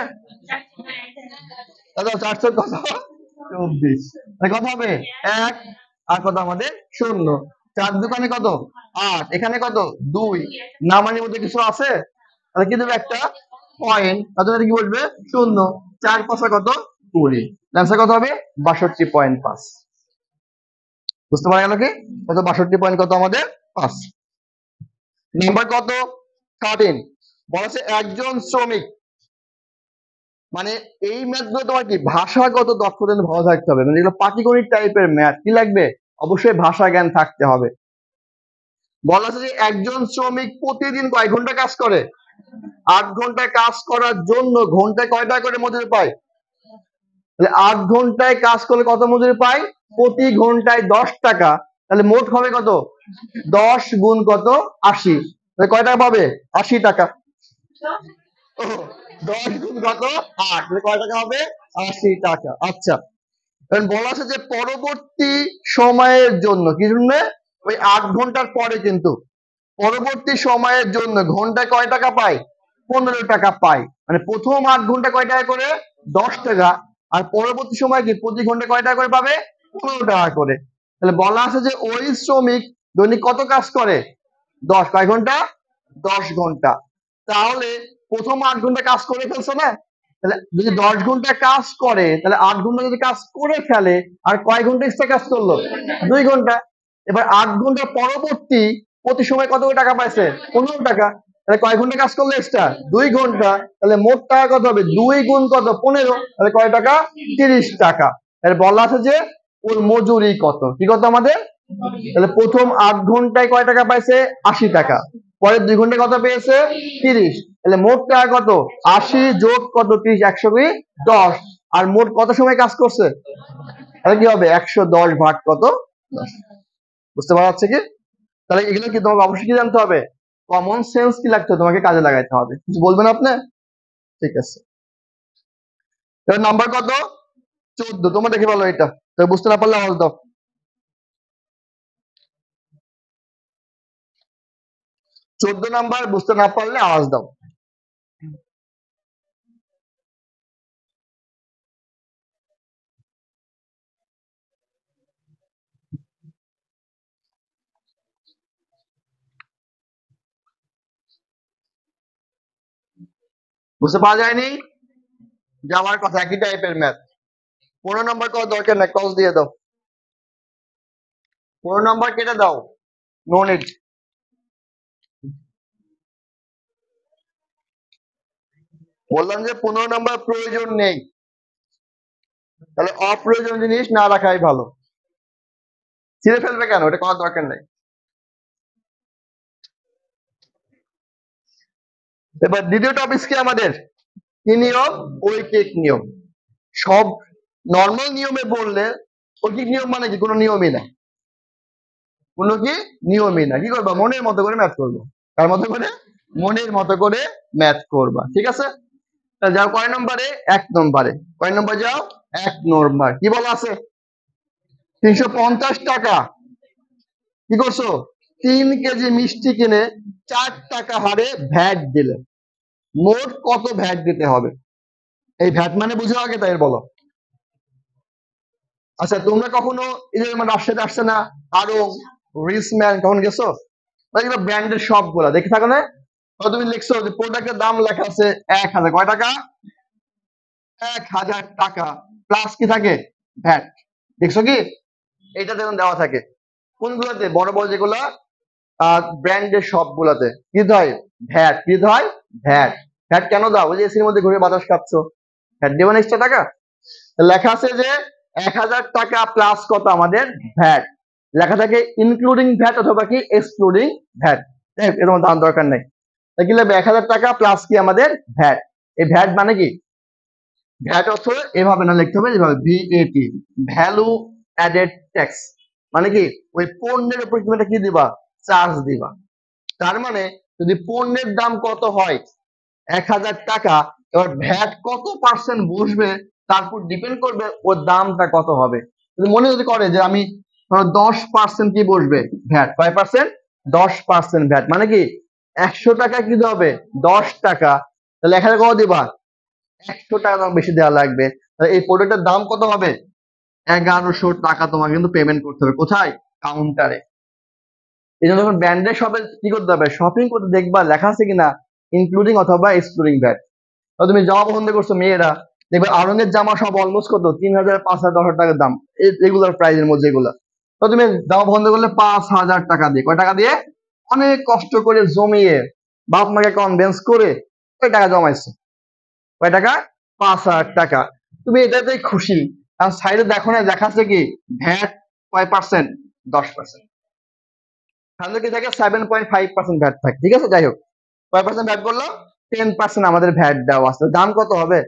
400 কত? 24। কত হবে? 1। আর কত আমাদের? 0। 4 দোকানে কত? 8। এখানে কত? 2। নামানির মধ্যে কিছু আছে? তাহলে কি দেবে? একটা পয়েন্ট। তাহলে কি বলবে? 0। 4 5 কত? 20। অ্যান্সার কত হবে? 62.5। বুঝতে পারা গেল কি? কত? 62 কত আমাদের? 5। নাম্বার কত? 13। বলা আছে একজন শ্রমিক, মানে এই ম্যাথ গুলো তোমার কি ভাষাগত দক্ষতা ভালো থাকতে হবে। মানে যেগুলো পাটিগণিত টাইপের ম্যাথ, কি লাগবে? অবশ্যই ভাষা জ্ঞান থাকতে হবে। বলা আছে যে একজন শ্রমিক প্রতিদিন কয় ঘন্টা কাজ করে? 8 ঘন্টা কাজ করার জন্য ঘন্টায় কয় টাকা করে মজুরি পায়? তাহলে 8 ঘন্টায় কাজ করলে কত মজুরি পায়? প্রতি ঘন্টায় 10 টাকা। তাহলে মোট হবে কত? 10 গুণ কত? 80। তাহলে কয় টাকা পাবে? 80 টাকা। 10 গুণ কত? 8। তাহলে কয় টাকা হবে? 80 টাকা। আচ্ছা, এখন বলা আছে যে পরবর্তী সময়ের জন্য, কি জন্য? ওই 8 ঘন্টার পরে কিন্তু পরবর্তী সময়ের জন্য ঘন্টায় কয় টাকা পায়? 15 টাকা পায়। মানে প্রথম 8 ঘন্টা কয় টাকা করে? 10 টাকা। আর পরবর্তী সময় কি প্রতি ঘন্টা কয় টাকা করে পাবে? 15 টাকা করে। তাহলে বলা আছে যে ওই শ্রমিক দৈনিক কত কাজ করে? 10। কয় ঘন্টা? 10 ঘন্টা। তাহলে প্রথম 8 ঘন্টা কাজ করে ফেলছে না? তাহলে যদি 10 ঘন্টা কাজ করে, তাহলে 8 ঘন্টা যদি কাজ করে ফেলে, আর কয় ঘন্টা এক্সট্রা কাজ করলো? 2 ঘন্টা। এবার 8 ঘন্টা পরবর্তী প্রতি সময় কত করে টাকা পাইছে? 15 টাকা। তাহলে কয় ঘন্টা কাজ করলো এক্সট্রা? 2 ঘন্টা। তাহলে মোট টাকা কত হবে? 2 গুণ কত? 15। তাহলে কয় টাকা? 30 টাকা। এর বলা আছে যে ওর মজুরি কত? কি কত আমাদের? তাহলে প্রথম 8 ঘন্টায় কয় টাকা পাইছে? 80 টাকা। পরের 2 ঘন্টায় কত পেয়েছে? 30। তাহলে মোট টাকা কত? 80 যোগ কত? 30। 110। আর মোট কত সময় কাজ করছে? তাহলে কি হবে? 110 ভাগ কত? 10। বুঝতে পারা যাচ্ছে কি? তাহলে এগুলো কি তোমাকে অবশ্যই কি জানতে হবে? কমন সেন্স কি লাগতো তোমাকে কাজে লাগাইতে হবে। কিছু বলবেন আপনি? ঠিক আছে। এবার নাম্বার কত? 14। তোমরা দেখে বলো এটা। তো বুঝতে না পারলে আওয়াজ দাও। 14 নাম্বার বুঝতে না পারলে আওয়াজ দাও। বুঝতে পারা যায়নি? যাওয়ার কথা, একই টাইপের ম্যাথ। 15 নাম্বার করার দরকার নাই, ক্রস দিয়ে দাও। 15 নাম্বার কেটে দাও, নো নিড। বললাম যে 15 নাম্বার প্রয়োজন নেই, তাহলে অপ্রয়োজন জিনিস না রাখাই ভালো। ছিঁড়ে ফেলবে কেন, এটা করার দরকার নাই। এবার দ্বিতীয় টপিক কি আমাদের? কি নিয়ম? ঐকিক নিয়ম। সব নর্মাল নিয়মে বললে ঐকিক নিয়ম মানে কি? কোনো নিয়মই না, কোনো কি নিয়মই না। কি করবা? মনের মতো করে ম্যাথ করবো। তার মতো করে? মনের মতো করে ম্যাথ করবা, ঠিক আছে? তাহলে যাও কয় নম্বরে? 1 নম্বরে। কয় নম্বর যাও? 1 নম্বর। কি বলা আছে? 350 টাকা। কি করছো? 3 কেজি মিষ্টি কিনে 4 টাকা হারে ভ্যাট দিলে, মোট কত ভ্যাট দিতে হবে? এই ভ্যাট মানে বুঝো আগে, তাই বলো। আচ্ছা, তোমরা কখনো এই যে রাজশাহীতে আসছে না আরো রিসম্যান, কখন গেছো? এগুলো ব্র্যান্ডের সব গুলা দেখে থাকো না? তো তুমি লিখছো যে প্রোডাক্টের দাম লেখা আছে 1000, কয় টাকা? 1000 টাকা প্লাস কি থাকে? ভ্যাট। দেখছো কি? এটা দেখুন দেওয়া থাকে কোনগুলোতে? বড় বড় যেগুলা ব্র্যান্ডের সবগুলাতে কি হয়? ভ্যাট। কি হয়? ভ্যাট। ভ্যাট কেন দাও? ওই যে এসির মধ্যে ঘুরে বাতাস খাচ্ছ, ভ্যাট দেবেন এক্সট্রা টাকা। লেখা আছে যে 1000 টাকা প্লাস কত আমাদের? ভ্যাট। লেখা থাকে ইনক্লুডিং ভ্যাট অথবা কি এক্সক্লুডিং ভ্যাট। এরকম দাম দরকার নেই। কি লিখবে? 1000 টাকা প্লাস কি আমাদের? ভ্যাট। এই ভ্যাট মানে কি? ভ্যাট অর্থ এভাবে না লিখতে হবে, যেভাবে ভিএটি, ভ্যালু অ্যাডেড ট্যাক্স। মানে কি? ওই পণ্যের উপর তুমি কি দিবা? চার্জ দিবা। তার মানে যদি পণ্যের দাম কত হয় 1000 টাকা, এবার ভ্যাট কত পার্সেন্ট বসবে তার উপর ডিপেন্ড করবে ওর দামটা কত হবে। যদি মনে যদি করে যে আমি 10% কি বসবে ভ্যাট, কয় পার্সেন্ট? 10% ভ্যাট। মানে কি 100 টাকা কি হবে? 10 টাকা। তাহলে 1000 কত দিবা? 100 টাকা তোমার বেশি দেওয়া লাগবে। তাহলে এই প্রোডাক্টের দাম কত হবে? 1100 টাকা তোমাকে কিন্তু পেমেন্ট করতে হবে। কোথায়? কাউন্টারে। এই জন্য যখন ব্র্যান্ডের শপে কি করতে হবে? শপিং করতে দেখবা লেখা আছে কিনা ইনক্লুডিং অথবা এক্সক্লুডিং ভ্যাট। তুমি জামা পছন্দ করছো মেয়েরা, দেখবে আড়ঙের জামা সব অলমোস্ট কত 3000, 5000, 10,000 টাকার দাম, রেগুলার প্রাইসের মধ্যে এগুলো। তো তুমি জামা পছন্দ করলে 5000 টাকা দিয়ে, কয় টাকা দিয়ে? অনেক কষ্ট করে জমিয়ে বাপ মাকে কনভিন্স করে ওই টাকা জমাইছো। কয় টাকা? 5000 টাকা। তুমি এটাতেই খুশি, কারণ সাইডে দেখো না দেখাচ্ছে কি ভ্যাট কয় পার্সেন্ট? 10%। তাহলে কি থাকে? 7.5% ভ্যাট থাকে, ঠিক আছে? যাই হোক, কয় পার্সেন্ট ভ্যাট বললো? 10% আমাদের ভ্যাট দেওয়া আছে। দাম কত হবে?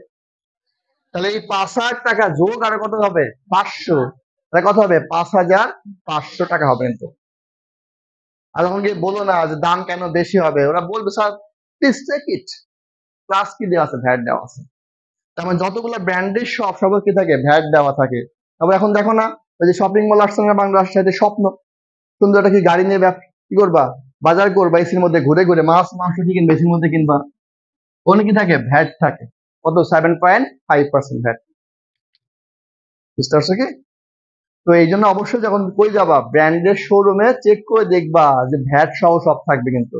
তাহলে এই 5000 টাকা যোগ আর কত হবে? 500। তাহলে কত হবে? 5500 টাকা হবে। কিন্তু আর তখন কি বলো না যে দাম কেন বেশি হবে? ওরা বলবে sir please check it, plus কি দেওয়া আছে? ভ্যাট দেওয়া আছে। তার মানে যতগুলো ব্র্যান্ডের শপ সব কি থাকে? ভ্যাট দেওয়া থাকে। তবে এখন দেখো না ওই যে শপিং মল আসছে না বাংলা রাজশাহীতে, স্বপ্ন সুন্দর একটা কি গাড়ি নিয়ে কি করবা? বাজার করবা, এসির মধ্যে ঘুরে ঘুরে মাছ মাংস কি কিনবে? এসির মধ্যে কিনবা। ওখানে কি থাকে? ভ্যাট থাকে। কত? 7.5% ভ্যাট। বুঝতে পারছো কি? তো এই জন্য অবশ্যই যখন কই যাবা ব্র্যান্ডের শোরুমে চেক করে দেখবা যে ভ্যাট সহ সব থাকবে। কিন্তু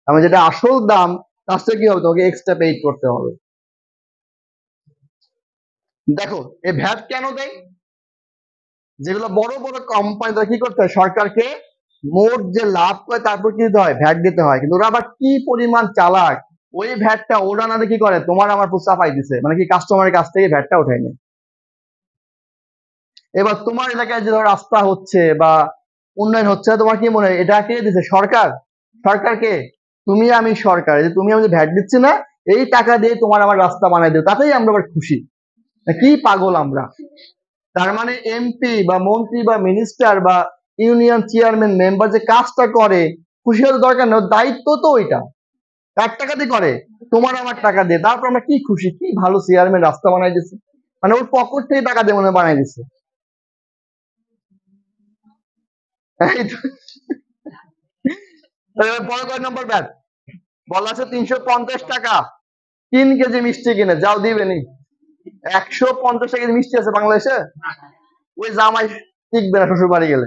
আমি যেটা আসল দাম তার থেকে কি হবে? তোমাকে এক্সট্রা পে করতে হবে। দেখো এই ভ্যাট কেন দেয়? যেগুলো বড় বড় কোম্পানি তারা কি করতে হয়? সরকারকে মোট যে লাভ করে তারপর কি দিতে হয়? ভ্যাট দিতে হয়। কিন্তু ওরা আবার কি পরিমাণ চালাক, ওই ভ্যাটটা ওরা না কি করে তোমার আমার চাপাই দিছে, মানে কি কাস্টমারের কাছ থেকে ভ্যাটটা উঠাই নেয়। এবার তোমার এলাকায় যে ধর রাস্তা হচ্ছে বা উন্নয়ন হচ্ছে, তোমার কি মনে হয় এটা কে দিচ্ছে? সরকার। সরকারকে তুমি আমি সরকার, যে তুমি আমি ভ্যাট দিচ্ছি না, এই টাকা দিয়ে তোমার আমার রাস্তা বানাই দেবে, তাতেই আমরা আবার খুশি। কি পাগল আমরা! তার মানে এমপি বা মন্ত্রী বা মিনিস্টার বা ইউনিয়ন চেয়ারম্যান মেম্বার যে কাজটা করে, খুশি হতে দরকার নেই, দায়িত্ব তো ওইটা। 1 টাকা দিয়ে করে, তোমার আমার টাকা দিয়ে। তারপর আমরা কি খুশি, কি ভালো চেয়ারম্যান রাস্তা বানাই দিচ্ছে, মানে ওর পকেট থেকে টাকা দিয়ে মনে বানাই দিচ্ছে। পরে কয় নম্বর ব্যাট বলা আছে 350 টাকা 3 কেজি মিষ্টি কিনে যাও দিবেনি 150 টাকা মিষ্টি আছে বাংলাদেশে ওই জামাই টিকবে না শ্বশুর বাড়ি গেলে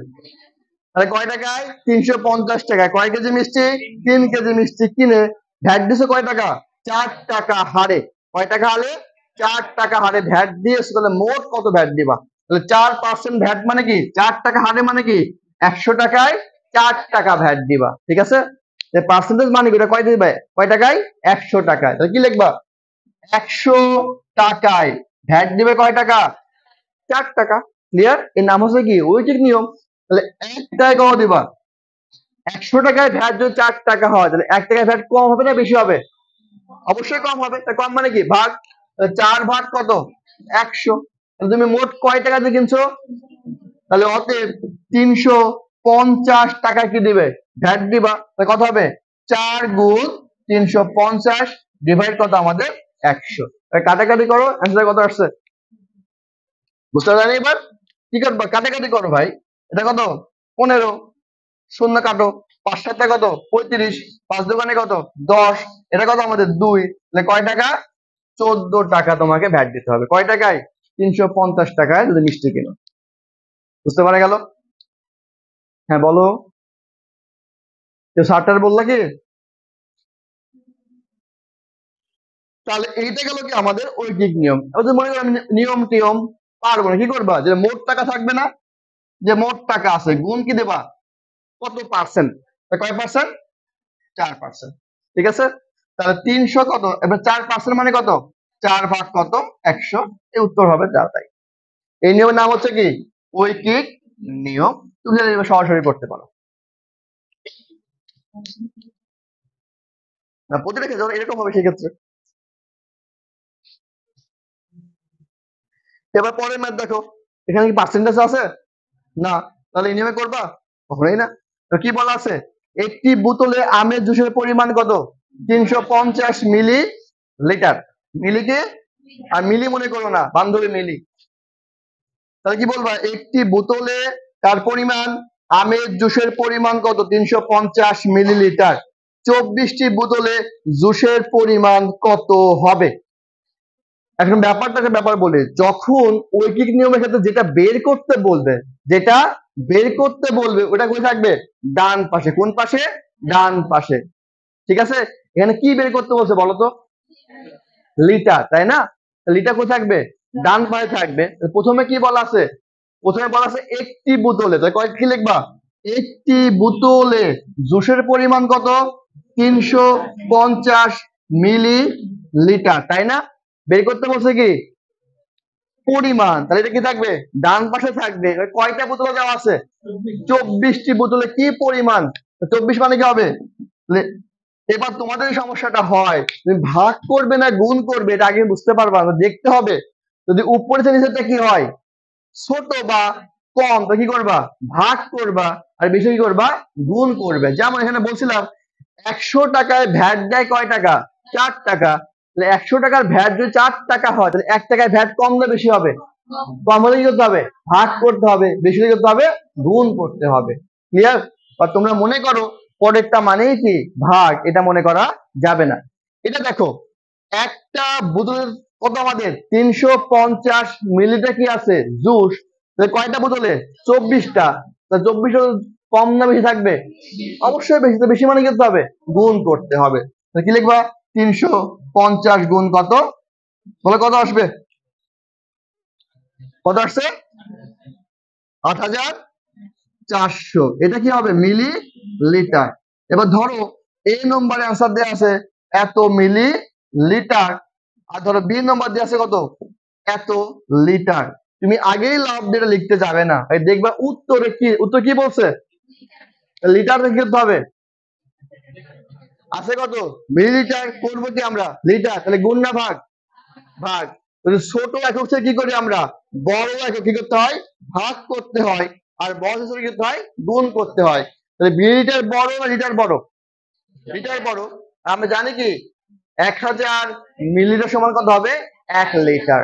তাহলে কয় টাকায় 350 টাকায় কয় কেজি মিষ্টি 3 কেজি মিষ্টি কিনে ভ্যাট দিছে কয় টাকা 4 টাকা হারে কয় টাকা হারে 4 টাকা হারে ভ্যাট দিয়েছে তাহলে মোট কত ভ্যাট দিবা তাহলে 4% ভ্যাট মানে কি 4 টাকা হারে মানে কি 100 টাকায় 4 টাকা ভ্যাট দিবা ঠিক আছে পার্সেন্টেজ মানে কি এটা কয় দিবে কয় টাকায় 100 টাকায় তাহলে কি লিখবা 100 টাকায় ভ্যাট দিবে কয় টাকা 4 টাকা ক্লিয়ার এর নাম হচ্ছে কি ঐকিক নিয়ম তাহলে 1 টাকায় কত দিবা 100 টাকায় ভ্যাট যদি 4 টাকা হয় তাহলে 1 টাকায় ভ্যাট কম হবে না বেশি হবে অবশ্যই কম হবে তা কম মানে কি ভাগ 4 ভাগ কত 100 তাহলে তুমি মোট কয় টাকা দিয়ে কিনছো তাহলে অতএব 350 টাকা কি দিবে ভ্যাট দিবা তাহলে কত হবে 4 গুণ 350 ডিভাইড কত আমাদের 100 কাটাকাটি করো অ্যান্সার কত আসছে বুঝতে পারলেন এবার কি করবা কাটাকাটি করো ভাই এটা কত 15 শূন্য কাটো 5 7 কত 35 5 দোকানে কত 10 এটা কত আমাদের 2 তাহলে কয় টাকা 14 টাকা তোমাকে ভ্যাট দিতে হবে কয় টাকায় 350 টাকায় যদি মিষ্টি কিনো বুঝতে পারা গেল হ্যাঁ বলো কেউ সারটার বললা কি তাহলে এইটা গেল কি আমাদের ঐকিক নিয়ম এবার মনে করো আমি নিয়ম টিয়ম পারবো না কি করবা যে মোট টাকা থাকবে না যে মোট টাকা আছে গুণ কি দেবা কত পার্সেন্ট কয় পার্সেন্ট 4% ঠিক আছে তাহলে 300 কত এবার 4% মানে কত 4 ভাগ কত 100 এই উত্তর হবে 4 তাই এই নিয়মের নাম হচ্ছে কি ঐকিক নিয়ম তুমি সরাসরি করতে পারো না প্রতিটা ক্ষেত্রে এরকম হবে সেই ক্ষেত্রে এবার পরের ম্যাথ দেখো এখানে কি পার্সেন্টেজ আছে না তাহলে এই নিয়মে করবা কখনোই না তো কি বলা আছে একটি বোতলে আমের জুসের পরিমাণ কত 350 মিলি লিটার মিলি কি আর মিলি মনে করো না বান্ধবী মিলি তাহলে কি বলবা একটি বোতলে তার পরিমাণ আমের জুসের পরিমাণ কত 350 মিলিলিটার 24টি বোতলে জুসের পরিমাণ কত হবে এখন ব্যাপারটাকে ব্যাপার বলে যখন ঐকিক নিয়মের ক্ষেত্রে যেটা বের করতে বলবে ওটা কোথায় থাকবে ডান পাশে কোন পাশে ডান পাশে ঠিক আছে এখানে কি বের করতে বলছে বলতো লিটার তাই না লিটার কোথায় থাকবে ডান পাশে থাকবে প্রথমে কি বলা আছে প্রথমে বলা আছে একটি বোতলে তাই কয় কি লিখবা একটি বোতলে জুসের পরিমাণ কত 350 মিলি লিটার তাই না বের করতে বলছে কি পরিমাণ তাহলে এটা কি থাকবে ডান পাশে থাকবে কয়টা বোতলে দেওয়া আছে 24টি বোতলে কি পরিমাণ 24 মানে কি হবে এবার তোমাদের সমস্যাটা হয় তুমি ভাগ করবে না গুণ করবে এটা আগে বুঝতে পারবা দেখতে হবে যদি উপরে থেকে নিচেরটা কি হয় ছোট বা কম তো কি করবা ভাগ করবা আর বেশি কি করবা গুণ করবে যেমন এখানে বলছিলাম 100 টাকায় ভ্যাট দেয় কয় টাকা 4 টাকা তাহলে 100 টাকার ভ্যাট যদি 4 টাকা হয় তাহলে 1 টাকায় ভ্যাট কম না বেশি হবে কম হলে কি করতে হবে ভাগ করতে হবে বেশি হলে করতে হবে গুণ করতে হবে ক্লিয়ার আর তোমরা মনে করো পরেরটা মানেই কি ভাগ এটা মনে করা যাবে না এটা দেখো একটা বোতলের কত আমাদের 350 মিলিলিটার কি আছে জুস কয়টা বোতলে 24টা 24 কম না বেশি থাকবে অবশ্যই বেশি বেশি মানে করতে হবে গুণ করতে হবে কি লিখবা 350 গুণ কত বলে কত আসবে কত আসছে 8400 এটা কি হবে মিলি লিটার এবার ধরো এই নম্বরে आंसर দেয়া আছে এত মিলি লিটার আর ধরো বি নম্বর দেয়া আছে কত এত লিটার তুমি আগেই লাভ দিয়ে লিখতে যাবে না এই দেখবা উত্তর কি বলছে লিটার লিখতে হবে আছে কত মিলিলিটার করব কি আমরা লিটার তাহলে গুণ না ভাগ ভাগ ছোট একক থেকে কি করি আমরা বড় একক কি করতে হয় ভাগ করতে হয় আর বড় হিসেবে কি করতে হয় গুণ করতে হয় তাহলে মিলিলিটার বড় না লিটার বড় লিটার বড় আমরা জানি কি 1000 মিলিলিটার সমান কত হবে 1 লিটার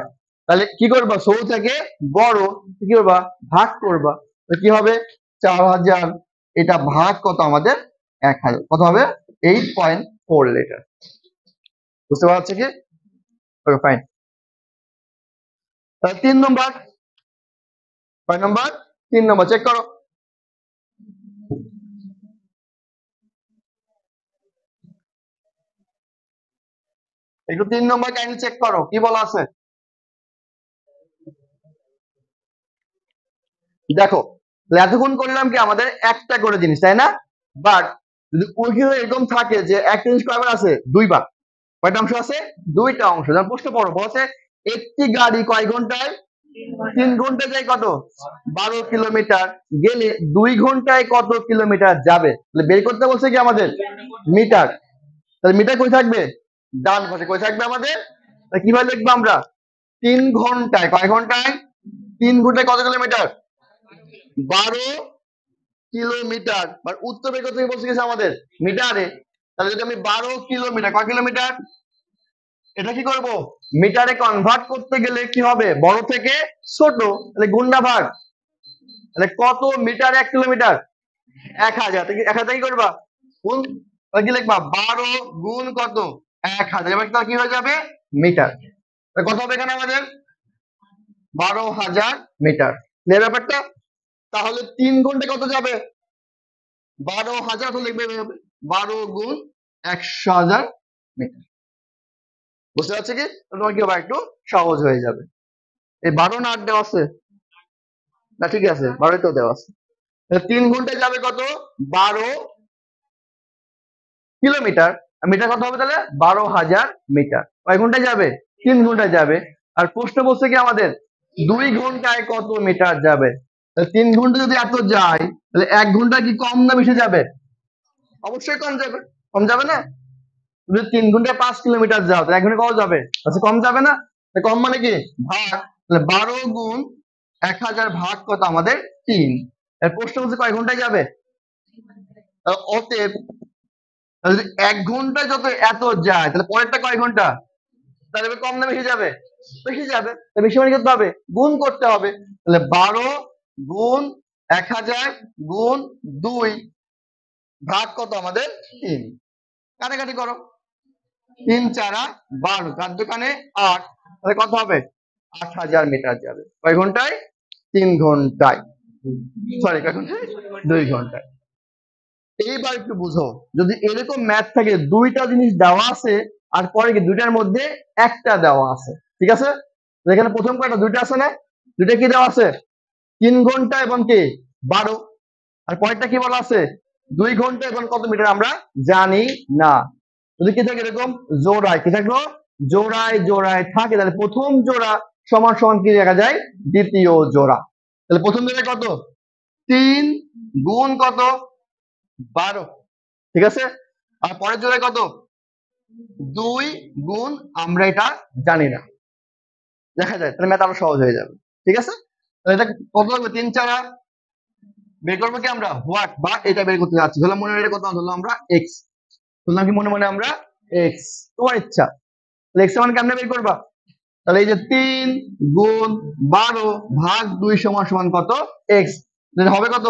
তাহলে কি করবা ছোট থেকে বড় কি করবা ভাগ করবা তো কি হবে 4000 এটা ভাগ কত আমাদের 1000 কত হবে 8.4 লিটার। বুঝতে পারছে কি? Okay fine. তাহলে 3 নম্বর, কয় নম্বর? 3 নম্বর চেক করো। একটু 3 নম্বর কাইন্ডলি চেক করো কি বলা আছে। দেখো এতক্ষণ করলাম কি আমাদের একটা করে জিনিস, তাই না? বাট যদি ওইখানে এরকম থাকে যে একটা জিনিস কয়বার আছে, দুইবার, কয়টা অংশ আছে? দুইটা অংশ। যেমন প্রশ্ন পড়ো, বলছে একটি গাড়ি কয় ঘন্টায়? 3 ঘন্টায় যায় কত? 12 কিলোমিটার, গেলে 2 ঘন্টায় কত কিলোমিটার যাবে? তাহলে বের করতে বলছে কি আমাদের মিটার। তাহলে মিটার কই থাকবে? ডান পাশে। কই থাকবে আমাদের? তাহলে কিভাবে লিখবো আমরা? 3 ঘন্টায়, কয় ঘন্টায়? 3 ঘন্টায় কত কিলোমিটার? 12 কিলোমিটার। আর উত্তর বের করতে বলছে গেছে আমাদের মিটারে। তাহলে যদি আমি 12 কিলোমিটার, কয় কিলোমিটার? এটা কি করব? মিটারে কনভার্ট করতে গেলে কি হবে? বড় থেকে ছোট, তাহলে গুণ না ভাগ। তাহলে কত মিটার 1 কিলোমিটার? 1000। 1000 কি করবা? গুণ। কি লিখবা? 12 গুণ কত? 1000। এবার কি হয়ে যাবে? মিটার। কত হবে এখানে আমাদের? 12,000 মিটার। ক্লিয়ার ব্যাপারটা? তাহলে 3 ঘন্টায় কত যাবে? 12,000 তো লিখবে 12 গুণ 100,000 মিটার। বুঝতে পারছি কি? তোমার কি হবে? একটু সহজ হয়ে যাবে। এই 12 না 8 দেওয়া আছে? না ঠিক আছে, 12 তো দেওয়া আছে। 3 ঘন্টায় যাবে কত? 12 কিলোমিটার। মিটার কত হবে তাহলে? 12,000 মিটার। কয় ঘন্টায় যাবে? 3 ঘন্টায় যাবে। আর প্রশ্ন বলছে কি আমাদের 2 ঘন্টায় কত মিটার যাবে? 3 ঘন্টা যদি এত যায়, তাহলে 1 ঘন্টা কি কম না বেশি যাবে? অবশ্যই কম যাবে। কম যাবে না? তুমি 3 ঘন্টায় 5 কিলোমিটার যাও, তাহলে 1 ঘন্টা কত যাবে? আচ্ছা কম যাবে না? কম মানে কি? ভাগ। তাহলে 12 গুণ 1000 ভাগ কত আমাদের? 3। এর প্রশ্ন হচ্ছে কয় ঘন্টায় যাবে? অতএব যদি 1 ঘন্টায় যত এত যায়, তাহলে পরেরটা কয় ঘন্টা? তাহলে কম না বেশি যাবে? বেশি যাবে। বেশি মানে করতে হবে, গুণ করতে হবে। তাহলে 12 গুণ 1000 গুণ 2 ভাগ কত আমাদের? 3। কাটাকাটি করো। 3 4 12, 4 দোকানে 8, তাহলে কত হবে? 8000 মিটার যাবে। কয় ঘন্টায়? 3 ঘন্টায়। সরি, কয় ঘন্টায়? 2 ঘন্টায়। এইবার একটু বুঝো, যদি এরকম ম্যাথ থাকে, দুইটা জিনিস দেওয়া আছে আর পরে কি দুইটার মধ্যে একটা দেওয়া আছে, ঠিক আছে? এখানে প্রথম কয়টা? দুইটা আছে না? দুইটা কি দেওয়া আছে? 3 ঘন্টা এবং কি 12। আর পরেরটা কি বলা আছে? 2 ঘন্টা এবং কত মিটার আমরা জানি না। যদি কি থাকে এরকম জোড়ায়, কি থাকলো? জোড়ায় জোড়ায় থাকে, তাহলে প্রথম জোড়া সমান সমান কি দেখা যায়? দ্বিতীয় জোড়া। তাহলে প্রথম জোড়া কত? 3 গুণ কত? 12, ঠিক আছে? আর পরের জোড়ায় কত? 2 গুণ, আমরা এটা জানি না, দেখা যায়। তাহলে ম্যাথ আরো সহজ হয়ে যাবে, ঠিক আছে? তাহলে এটা কত লাগবে? 3 4 বের করবো কি আমরা? হোয়াট, বা এটা বের করতে যাচ্ছি। ধরলাম মনে মনে কত? ধরলাম আমরা এক্স। ধরলাম কি মনে মনে আমরা এক্স। তোমার ইচ্ছা। তাহলে এক্স মান কেমনে বের করবা? তাহলে এই যে 3 গুণ 12 ভাগ 2 সমান সমান কত? এক্স। হবে কত?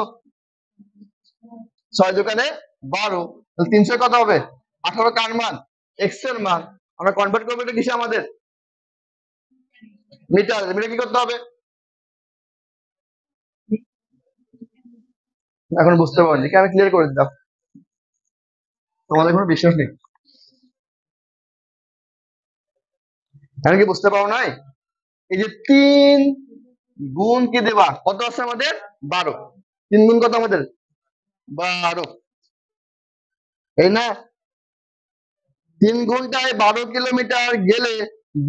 6 দোকানে 12, তাহলে 300 কত হবে? 18। কার মান? এক্স এর মান। আমরা কনভার্ট করবো এটা কিসে আমাদের? মিটার। মিটার কি করতে হবে? এখন বুঝতে পারছি কি? আমি ক্লিয়ার করে দিলাম, তোমাদের কোনো বিশ্বাস নেই। এখন কি বুঝতে পারো নাই? এই যে 3 গুণ কি দেবা? কত আছে আমাদের? 12। 3 গুণ কত আমাদের? 12, এই না? 3 ঘন্টায় 12 কিলোমিটার গেলে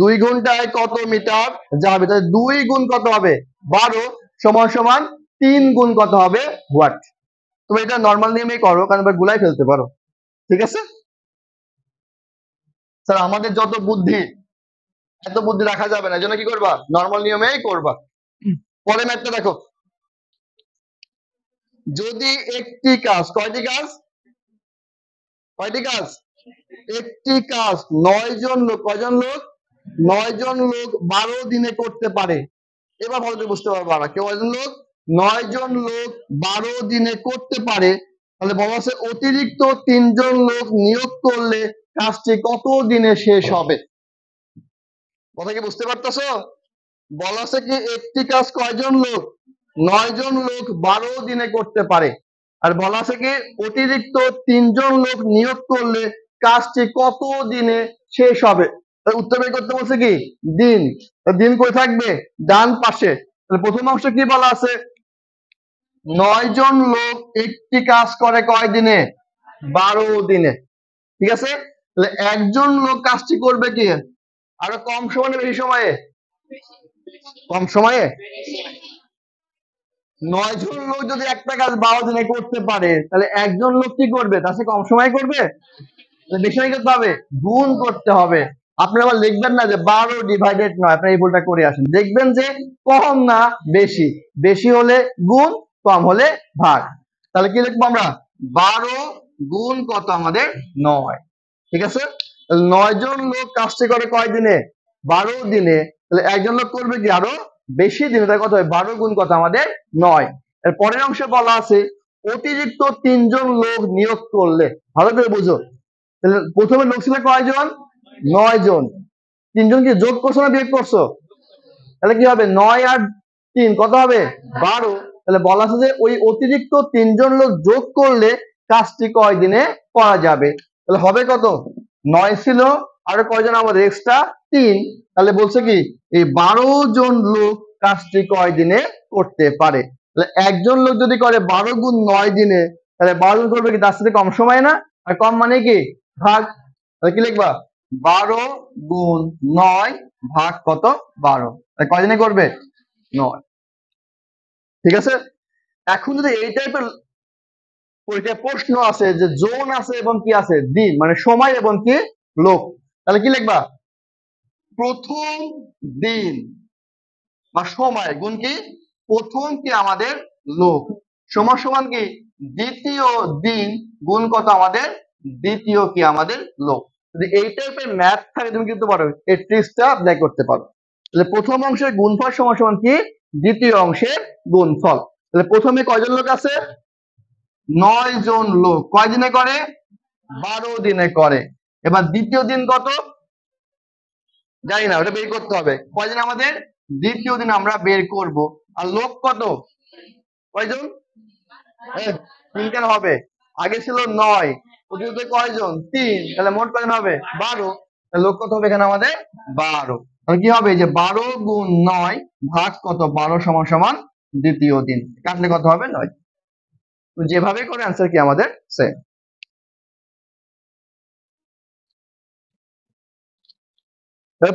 2 ঘন্টায় কত মিটার যাবে? তাহলে 2 গুণ কত হবে? 12 সমান সমান 3 গুণ কত হবে? হোয়াট। তুমি এটা নর্মাল নিয়মেই করো, কারণ এবার গুলাই ফেলতে পারো, ঠিক আছে? স্যার আমাদের যত বুদ্ধি, এত বুদ্ধি রাখা যাবে না, এই জন্য কি করবা? নর্মাল নিয়মেই করবা। পরে ম্যাথটা দেখো। যদি একটি কাজ, কয়টি কাজ? কয়টি কাজ? একটি কাজ 9 জন লোক, কয়জন লোক? 9 জন লোক 12 দিনে করতে পারে। এবার ভালো করে বুঝতে পারবো আমরা, কয়জন লোক? 9 জন লোক 12 দিনে করতে পারে, তাহলে বলা আছে অতিরিক্ত 3 জন লোক নিয়োগ করলে কাজটি কত দিনে শেষ হবে? কথা কি বুঝতে পারতেছো? বলা আছে কি একটি কাজ কয়জন লোক? 9 জন লোক 12 দিনে করতে পারে। আর বলা আছে কি অতিরিক্ত 3 জন লোক নিয়োগ করলে কাজটি কত দিনে শেষ হবে? উত্তর বের করতে বলছে কি দিন। দিন কই থাকবে? ডান পাশে। তাহলে প্রথম অংশ কি বলা আছে? 9 জন লোক একটি কাজ করে কয় দিনে? 12 দিনে। ঠিক আছে, তাহলে একজন লোক কাজটি করবে কি আরো কম সময়ে না বেশি সময়ে? কম সময়ে। 9 জন লোক যদি একটা কাজ 12 দিনে করতে পারে, তাহলে একজন লোক কি করবে? তার সাথে কম সময় করবে? বেশি সময় করতে হবে, গুণ করতে হবে। আপনি আবার লিখবেন না যে 12 ÷ 9, আপনি এই ভুলটা করে আসেন। দেখবেন যে কম না বেশি, বেশি হলে গুণ, কম হলে ভাগ। তাহলে কি লিখবো আমরা? 12 গুণ কত আমাদের? 9। ঠিক আছে, 9 জন লোক কাজটি করে কয় দিনে? 12 দিনে। তাহলে একজন লোক করবে কি আরো বেশি দিনে, তাই কত হয়? 12 গুণ কত আমাদের? 9। এর পরের অংশে বলা আছে অতিরিক্ত 3 জন লোক নিয়োগ করলে। ভালো করে বুঝো, তাহলে প্রথমে লোক ছিল কয়জন? 9 জন। 3 জন কি যোগ করছো না বিয়োগ করছো? তাহলে কি হবে? 9 আর 3 কত হবে? 12। তাহলে বলা আছে যে ওই অতিরিক্ত 3 জন লোক যোগ করলে কাজটি কয় দিনে করা যাবে? তাহলে হবে কত? 9 ছিল, আরো কয়জন আমাদের এক্সট্রা? 3। তাহলে বলছে কি এই 12 জন লোক কাজটি কয় দিনে করতে পারে? তাহলে একজন লোক যদি করে 12 গুণ 9 দিনে, তাহলে 12 জন করবে কি তার সাথে কম সময় না? আর কম মানে কি ভাগ। তাহলে কি লিখবা? 12 গুণ 9 ভাগ কত? 12। তাহলে কয় দিনে করবে? 9। ঠিক আছে, এখন যদি এই টাইপের পরীক্ষায় প্রশ্ন আছে যে জোন আছে এবং কি আছে দিন, মানে সময় এবং কি লোক, তাহলে কি লিখবা? প্রথম দিন বা সময় গুণ কি প্রথম কি আমাদের লোক, সমান সমান কি দ্বিতীয় দিন গুণ কত আমাদের? দ্বিতীয় কি আমাদের লোক। যদি এই টাইপের ম্যাথ থাকে তুমি কিন্তু পারো এই ট্রিক্সটা অ্যাপ্লাই করতে পারো। তাহলে প্রথম অংশের গুণফল সমান সমান কি দ্বিতীয় অংশের গুণফল। তাহলে প্রথমে কয়জন লোক আছে? 9 জন লোক। কয় দিনে করে? 12 দিনে করে। এবার দ্বিতীয় দিন কত? জানি না, ওটা বের করতে হবে। কয়দিন আমাদের? দ্বিতীয় দিন আমরা বের করব। আর লোক কত? কয়জন? 3 কেন হবে? আগে ছিল 9, প্রতিযোগিতা কয়জন? 3, তাহলে মোট কয়জন হবে? 12। লোক কত হবে এখানে আমাদের? 12। তাহলে কি হবে? যে 12 গুণ 9 ভাগ কত? 12 সমান সমান দ্বিতীয় দিন। কাটলে কত হবে? 9। যেভাবে করে অ্যান্সার কি আমাদের সেম।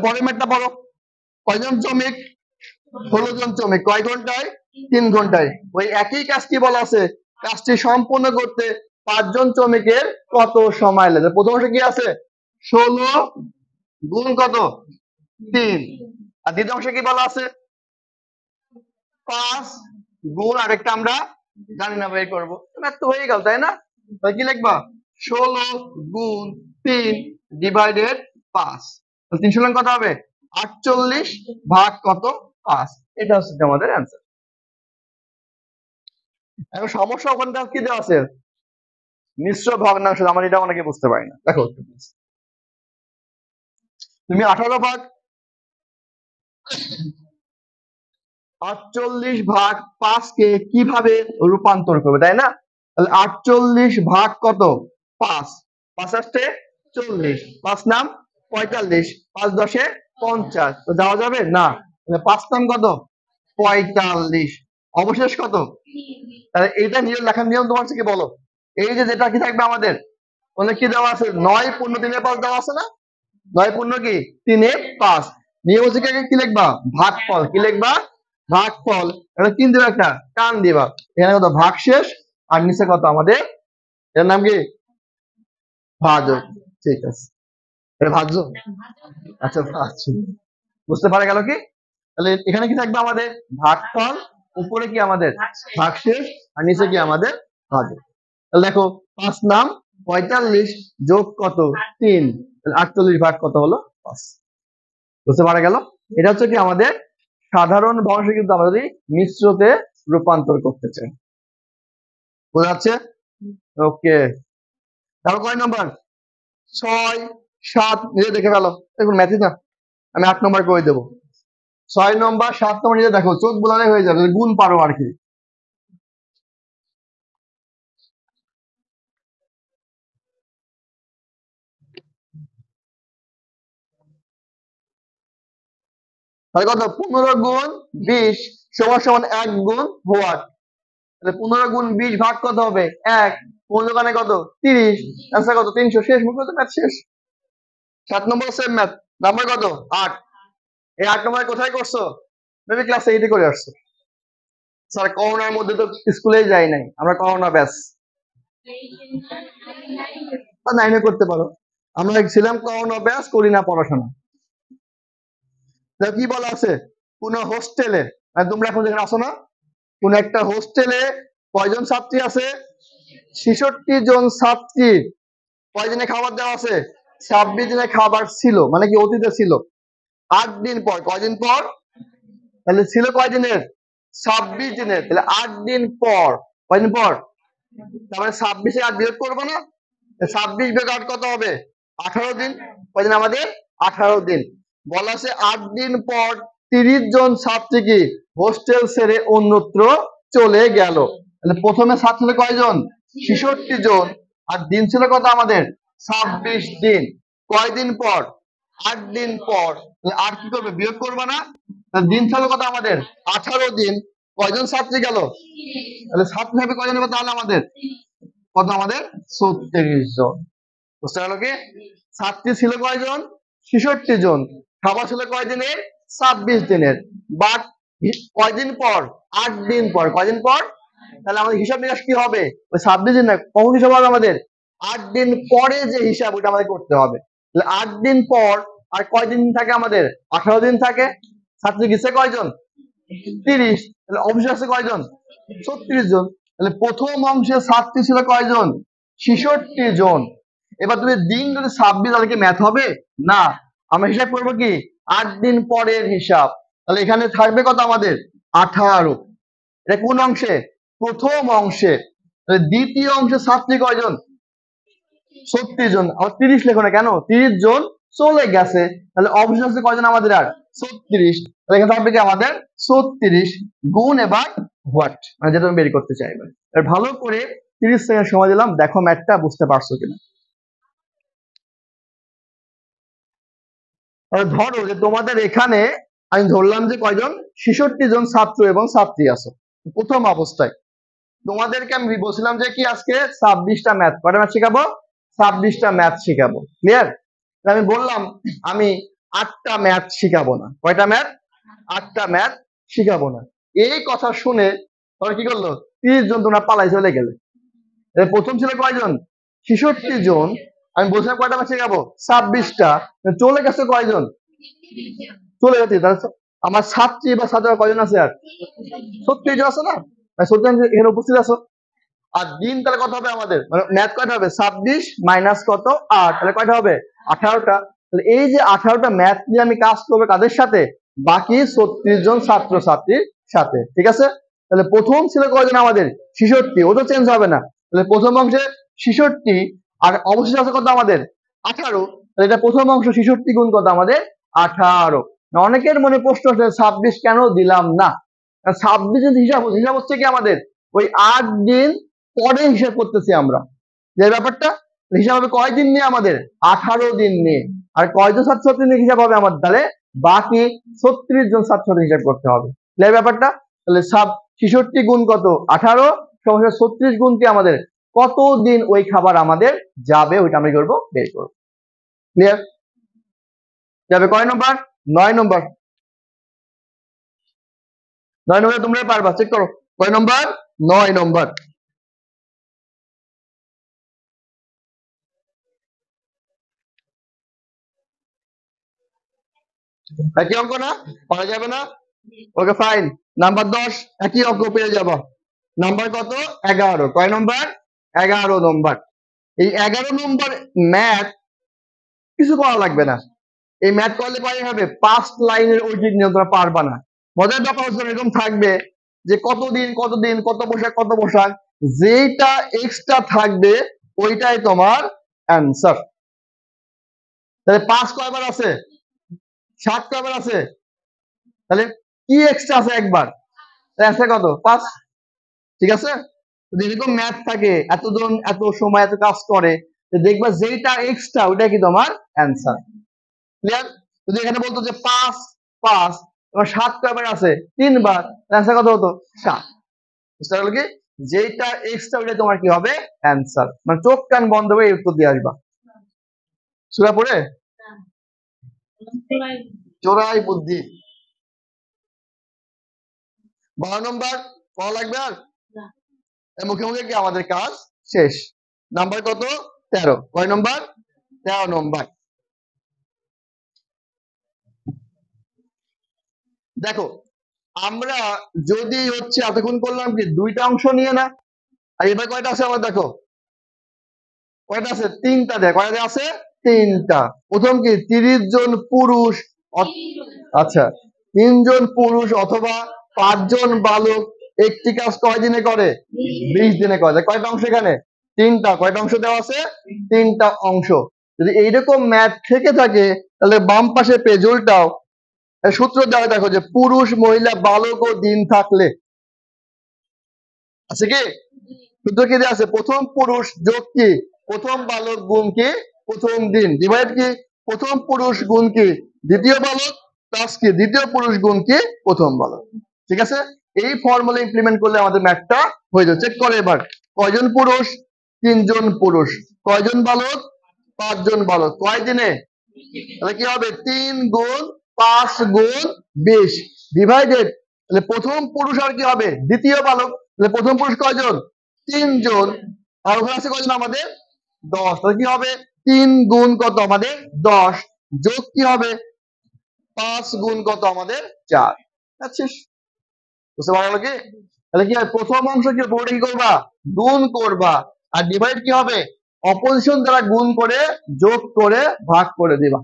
পরের ম্যাথটা পড়ো। কয়জন শ্রমিক? 16 জন শ্রমিক। কয় ঘন্টায়? 3 ঘন্টায়। ওই একই কাজ কি বলা আছে? কাজটি সম্পূর্ণ করতে 5 জন শ্রমিকের কত সময় লাগে? প্রথম অংশে কি আছে? 16 গুণ কত? 3। আর দ্বিতীয় অংশে কি বলা আছে? 5 গুণ আরেকটা আমরা জানি না, বের করবো। ম্যাথ তো হয়ে গেল, তাই না? তাহলে কি লিখবা? 16 গুণ 3 ডিভাইডেড 5। 3 কত হবে? 48 ভাগ কত? 5। এটা হচ্ছে আমাদের অ্যান্সার। এখন সমস্যা ওখানে কি দেওয়া আছে? মিশ্র ভগ্নাংশ। আমার এটা অনেকে বুঝতে পারি না। দেখো তুমি 18 ভাগ 48 ভাগ 5 কে কিভাবে রূপান্তর করবে, তাই না? তাহলে 48 ভাগ কত? 5। 5 আসছে 40, 5 নাম 45, 5 10 50। তো যাওয়া যাবে না। তাহলে 5 নাম কত? 45। অবশেষ কত? তাহলে এইটা নিজের লেখার নিয়ম তোমার কি বলো? এই যে যেটা কি থাকবে আমাদের ওখানে কি দেওয়া আছে? 9 পূর্ণ 3 5 দেওয়া আছে না? 9 পূর্ণ কি 3 5। নিয়ম হচ্ছে কি লিখবা? ভাগফল। কি লিখবা? ভাগফল। এটা তিন দিবা, একটা টান দিবা। এখানে কত? ভাগশেষ। আর নিচে কত আমাদের? এর নাম কি? ভাজক। ঠিক আছে, এটা ভাজ্য। আচ্ছা ভাজ্য। বুঝতে পারা গেল কি? তাহলে এখানে কি থাকবে আমাদের? ভাগফল, উপরে কি আমাদের? ভাগশেষ, আর নিচে কি আমাদের? ভাজক। তাহলে দেখো 5 নাম 45 যোগ কত? 3, 48 ভাগ কত হলো? 5। বুঝতে পারা গেল? এটা হচ্ছে কি আমাদের সাধারণ ভগ্নাংশ, কিন্তু আমরা যদি মিশ্রতে রূপান্তর করতে চাই। বোঝা যাচ্ছে? ওকে, তারপর কয় নম্বর? 6 7 নিজে দেখে ফেলো, দেখুন ম্যাথই না, আমি 8 নম্বর করে দেবো। 6 নম্বর 7 নম্বর নিজে দেখো, চোখ বোলালে হয়ে যাবে, গুণ পারো আর কি। তাহলে কত? 15 গুণ 20 সমান সমান 1 গুণ হোয়াট? তাহলে 15 গুণ 20 ভাগ কত হবে? 1। 15 কানে কত? 30। আনসার কত? 300। শেষ, মুখ ম্যাথ শেষ। 7 নম্বর সেম ম্যাথ, নাম্বার কত? 8। এই 8 নম্বর কোথায় করছো? মেবি ক্লাস 8 করে আসছো। স্যার করোনার মধ্যে তো স্কুলেই যাই নাই, আমরা করোনা ব্যাচ। 9 করতে পারো, আমরা ছিলাম করোনা ব্যাচ, করি না পড়াশোনা। কি বলা আছে? কোন হোস্টেলে, তোমরা এখন যেখানে আসো না, কোন একটা হোস্টেলে কয়জন ছাত্রী আছে? 66 জন ছাত্রী। কয়দিনে খাবার দেওয়া আছে? 26 দিনে খাবার ছিল, মানে কি অতীতে ছিল। 8 দিন পর, কয়দিন পর? তাহলে ছিল কয়দিনের? 26 দিনের। তাহলে 8 দিন পর, কয়দিন পর? তারপরে 26 8 বিয়োগ করবো না? 26 বিয়োগ 8 কত হবে? 18 দিন। কয়দিন আমাদের? 18 দিন। বলা আছে 8 দিন পর 30 জন ছাত্রী কি হোস্টেল ছেড়ে অন্যত্র চলে গেল। তাহলে প্রথমে ছাত্র ছিল কয়জন? 66 জন। আর দিন ছিল কত আমাদের? 26 দিন। কয়দিন পর? 8 দিন পর। আর কি করবে? বিয়োগ করবে না? দিন ছিল কত আমাদের? 18 দিন। কয়জন ছাত্রী গেল? তাহলে ছাত্রী হবে কয়জন হবে তাহলে আমাদের? কত আমাদের? 36 জন। বুঝতে গেল কি? ছাত্রী ছিল কয়জন? 66 জন। খাবার ছিল কয়দিনের? 26 দিনের। বাট কয়দিন পর? 8 দিন পর। কয়দিন পর? তাহলে আমাদের হিসাব নিকাশ কি হবে? ওই 26 দিন না, কখন হিসাব হবে আমাদের? 8 দিন পরে যে হিসাব, ওটা আমাদের করতে হবে। তাহলে 8 দিন পর আর কয়দিন থাকে আমাদের? 18 দিন থাকে। ছাত্রী গেছে কয়জন? 30। তাহলে অবশ্যই আছে কয়জন? 36 জন। তাহলে প্রথম অংশে ছাত্রী ছিল কয়জন? 66 জন। এবার তুমি দিন যদি 26, তাহলে কি ম্যাথ হবে? না, আমরা হিসাব করবো কি 8 দিন পরের হিসাব। তাহলে এখানে থাকবে কত আমাদের? 18। এটা কোন অংশে? প্রথম অংশে। দ্বিতীয় অংশে ছাত্রী কয়জন? 36 জন। আবার 30 লেখো না কেন? 30 জন চলে গেছে। তাহলে অবশ্যই আছে কয়জন আমাদের? আর 36। তাহলে এখানে থাকবে কি আমাদের? 36 গুণ এবার হোয়াট, মানে যেটা আমি বের করতে চাই। এবার ভালো করে 30 সেকেন্ড সময় দিলাম, দেখো ম্যাথটা বুঝতে পারছো কিনা। ধরো যে তোমাদের এখানে আমি ধরলাম যে কয়জন? 66 জন ছাত্র এবং ছাত্রী আছে প্রথম অবস্থায়। তোমাদেরকে আমি বলছিলাম যে কি আজকে 26টা ম্যাথ, কয়টা ম্যাথ শিখাবো? 26টা ম্যাথ শিখাবো। ক্লিয়ার? আমি বললাম আমি 8টা ম্যাথ শিখাবো না। কয়টা ম্যাথ? 8টা ম্যাথ শিখাবো না। এই কথা শুনে তোমরা কি করলো? 30 জন তোমরা পালাই চলে গেলে। প্রথম ছিল কয়জন? 66 জন। আমি বলছিলাম কয়টা ম্যাথ শিখাবো? 26টা। চলে গেছে কয়জন? চলে গেছে। আমার ছাত্রী বা ছাত্রীরা কয়জন আছে? আর 36 জন আছে না? 36 জন এখানে উপস্থিত আছো। আর দিন তাহলে কত হবে আমাদের? মানে ম্যাথ কয়টা হবে? 26 মাইনাস কত? 8। তাহলে কয়টা হবে? 18টা। তাহলে এই যে 18টা ম্যাথ নিয়ে আমি কাজ করবো কাদের সাথে? বাকি 36 জন ছাত্র ছাত্রীর সাথে। ঠিক আছে? তাহলে প্রথম ছিল কয়জন আমাদের? 66। ও তো চেঞ্জ হবে না। তাহলে প্রথম অংশে 66 আর অবশেষে আছে কত আমাদের? 18। তাহলে এটা প্রথম অংশ 66 গুণ কত আমাদের? 18। অনেকের মনে প্রশ্ন আছে 26 কেন দিলাম না? 26 হিসাব হিসাব হচ্ছে কি আমাদের? ওই 8 দিন পরে হিসাব করতেছি আমরা যে ব্যাপারটা। হিসাব হবে কয়দিন নিয়ে আমাদের? 18 দিন নিয়ে। আর কয়জন ছাত্রছাত্রী নিয়ে হিসাব হবে আমাদের? তাহলে বাকি 36 জন ছাত্রছাত্রী হিসাব করতে হবে। এই ব্যাপারটা। তাহলে 66 গুণ কত? 18 সমস্যা 36 গুণ কি আমাদের? কতদিন ওই খাবার আমাদের যাবে, ওইটা আমরা করবো, বের করবো। ক্লিয়ার? যাবে কয় নম্বর? 9 নম্বর। 9 নম্বর তোমরা পারবা, চেক করো। কয় নম্বর? 9 নম্বর। একই অঙ্ক না? পারা যাবে না? Okay fine. নাম্বার 10 একই অঙ্ক পেয়ে যাব। নাম্বার কত? 11। কয় নম্বর? 11 নম্বর। এই 11 নম্বর ম্যাথ কিছু করা লাগবে না। এই ম্যাথ করলে পারি হবে 5 লাইনের ঐকিক নিয়ম, তোমরা পারবা না। মজার ব্যাপার হচ্ছে এরকম থাকবে যে কতদিন কতদিন, কত পোশাক কত পোশাক, যেটা এক্সট্রা থাকবে ওইটাই তোমার অ্যান্সার। তাহলে 5 কয়বার আছে? 7 কয়বার আছে? তাহলে কি এক্সট্রা আছে একবার? অ্যান্সার কত? 5। ঠিক আছে? যদি এরকম ম্যাথ থাকে, এতজন এত সময় এত কাজ করে, দেখবা যেটা এক্সট্রা ওইটা কি তোমার অ্যান্সার। ক্লিয়ার? যদি এখানে বলতো যে 5 5 এবার 7 কয়বার আছে? 3 বার, অ্যান্সার কত হতো? 7। বুঝতে পারলো কি? যেটা এক্সট্রা ওইটা তোমার কি হবে? অ্যান্সার। মানে চোখ কান বন্ধ করে এই উত্তর দিয়ে আসবা। সূরা পড়ে চোরাই বুদ্ধি। 12 নম্বর পড়া লাগবে আর? মুখে মুখে কি আমাদের কাজ শেষ। নাম্বার কত? 13। কয় নম্বর? 13 নম্বর। দেখো, আমরা যদি হচ্ছে এতক্ষণ করলাম কি দুইটা অংশ নিয়ে না, আর এবার কয়টা আছে আবার দেখো, কয়টা আছে? 3টা। দেখ কয়টা আছে? 3টা। প্রথম কি 30 জন পুরুষ, আচ্ছা 3 জন পুরুষ অথবা 5 জন বালক একটি কাজ কয় দিনে করে? 20 দিনে করে। কয়টা অংশ এখানে? 3টা। কয়টা অংশ দেওয়া আছে? 3টা অংশ। যদি এইরকম ম্যাথ থেকে থাকে তাহলে বাম পাশে পেজ উল্টাও, সূত্র দেওয়া দেখো যে পুরুষ মহিলা বালক ও দিন থাকলে আছে কি? সূত্র কি দেওয়া আছে? প্রথম পুরুষ যোগ কি প্রথম বালক গুণ কি প্রথম দিন, ডিভাইড কি প্রথম পুরুষ গুণ কি দ্বিতীয় বালক, প্লাস কি দ্বিতীয় পুরুষ গুণ কি প্রথম বালক। ঠিক আছে? এই ফর্মুলা ইমপ্লিমেন্ট করলে আমাদের ম্যাথটা হয়ে যাবে। চেক করে এবার, কয়জন পুরুষ? 3 জন পুরুষ। কয়জন বালক? 5 জন বালক। কয় দিনে? তাহলে কি হবে? 3 গুণ 5 গুণ 20 ডিভাইডেড, তাহলে প্রথম পুরুষ আর কি হবে? দ্বিতীয় বালক। তাহলে প্রথম পুরুষ কয়জন? 3 জন। আর ওখানে আছে কয়জন আমাদের? 10। তাহলে কি হবে? 3 গুণ কত আমাদের? 10 যোগ কি হবে? 5 গুণ কত আমাদের? 4। আচ্ছা, বুঝতে পারলো কি? তাহলে কি হয়? প্রথম অংশ কি পুরোটা কি করবা? গুণ করবা। আর ডিভাইড কি হবে? অপোজিশন দ্বারা গুণ করে যোগ করে ভাগ করে দিবা।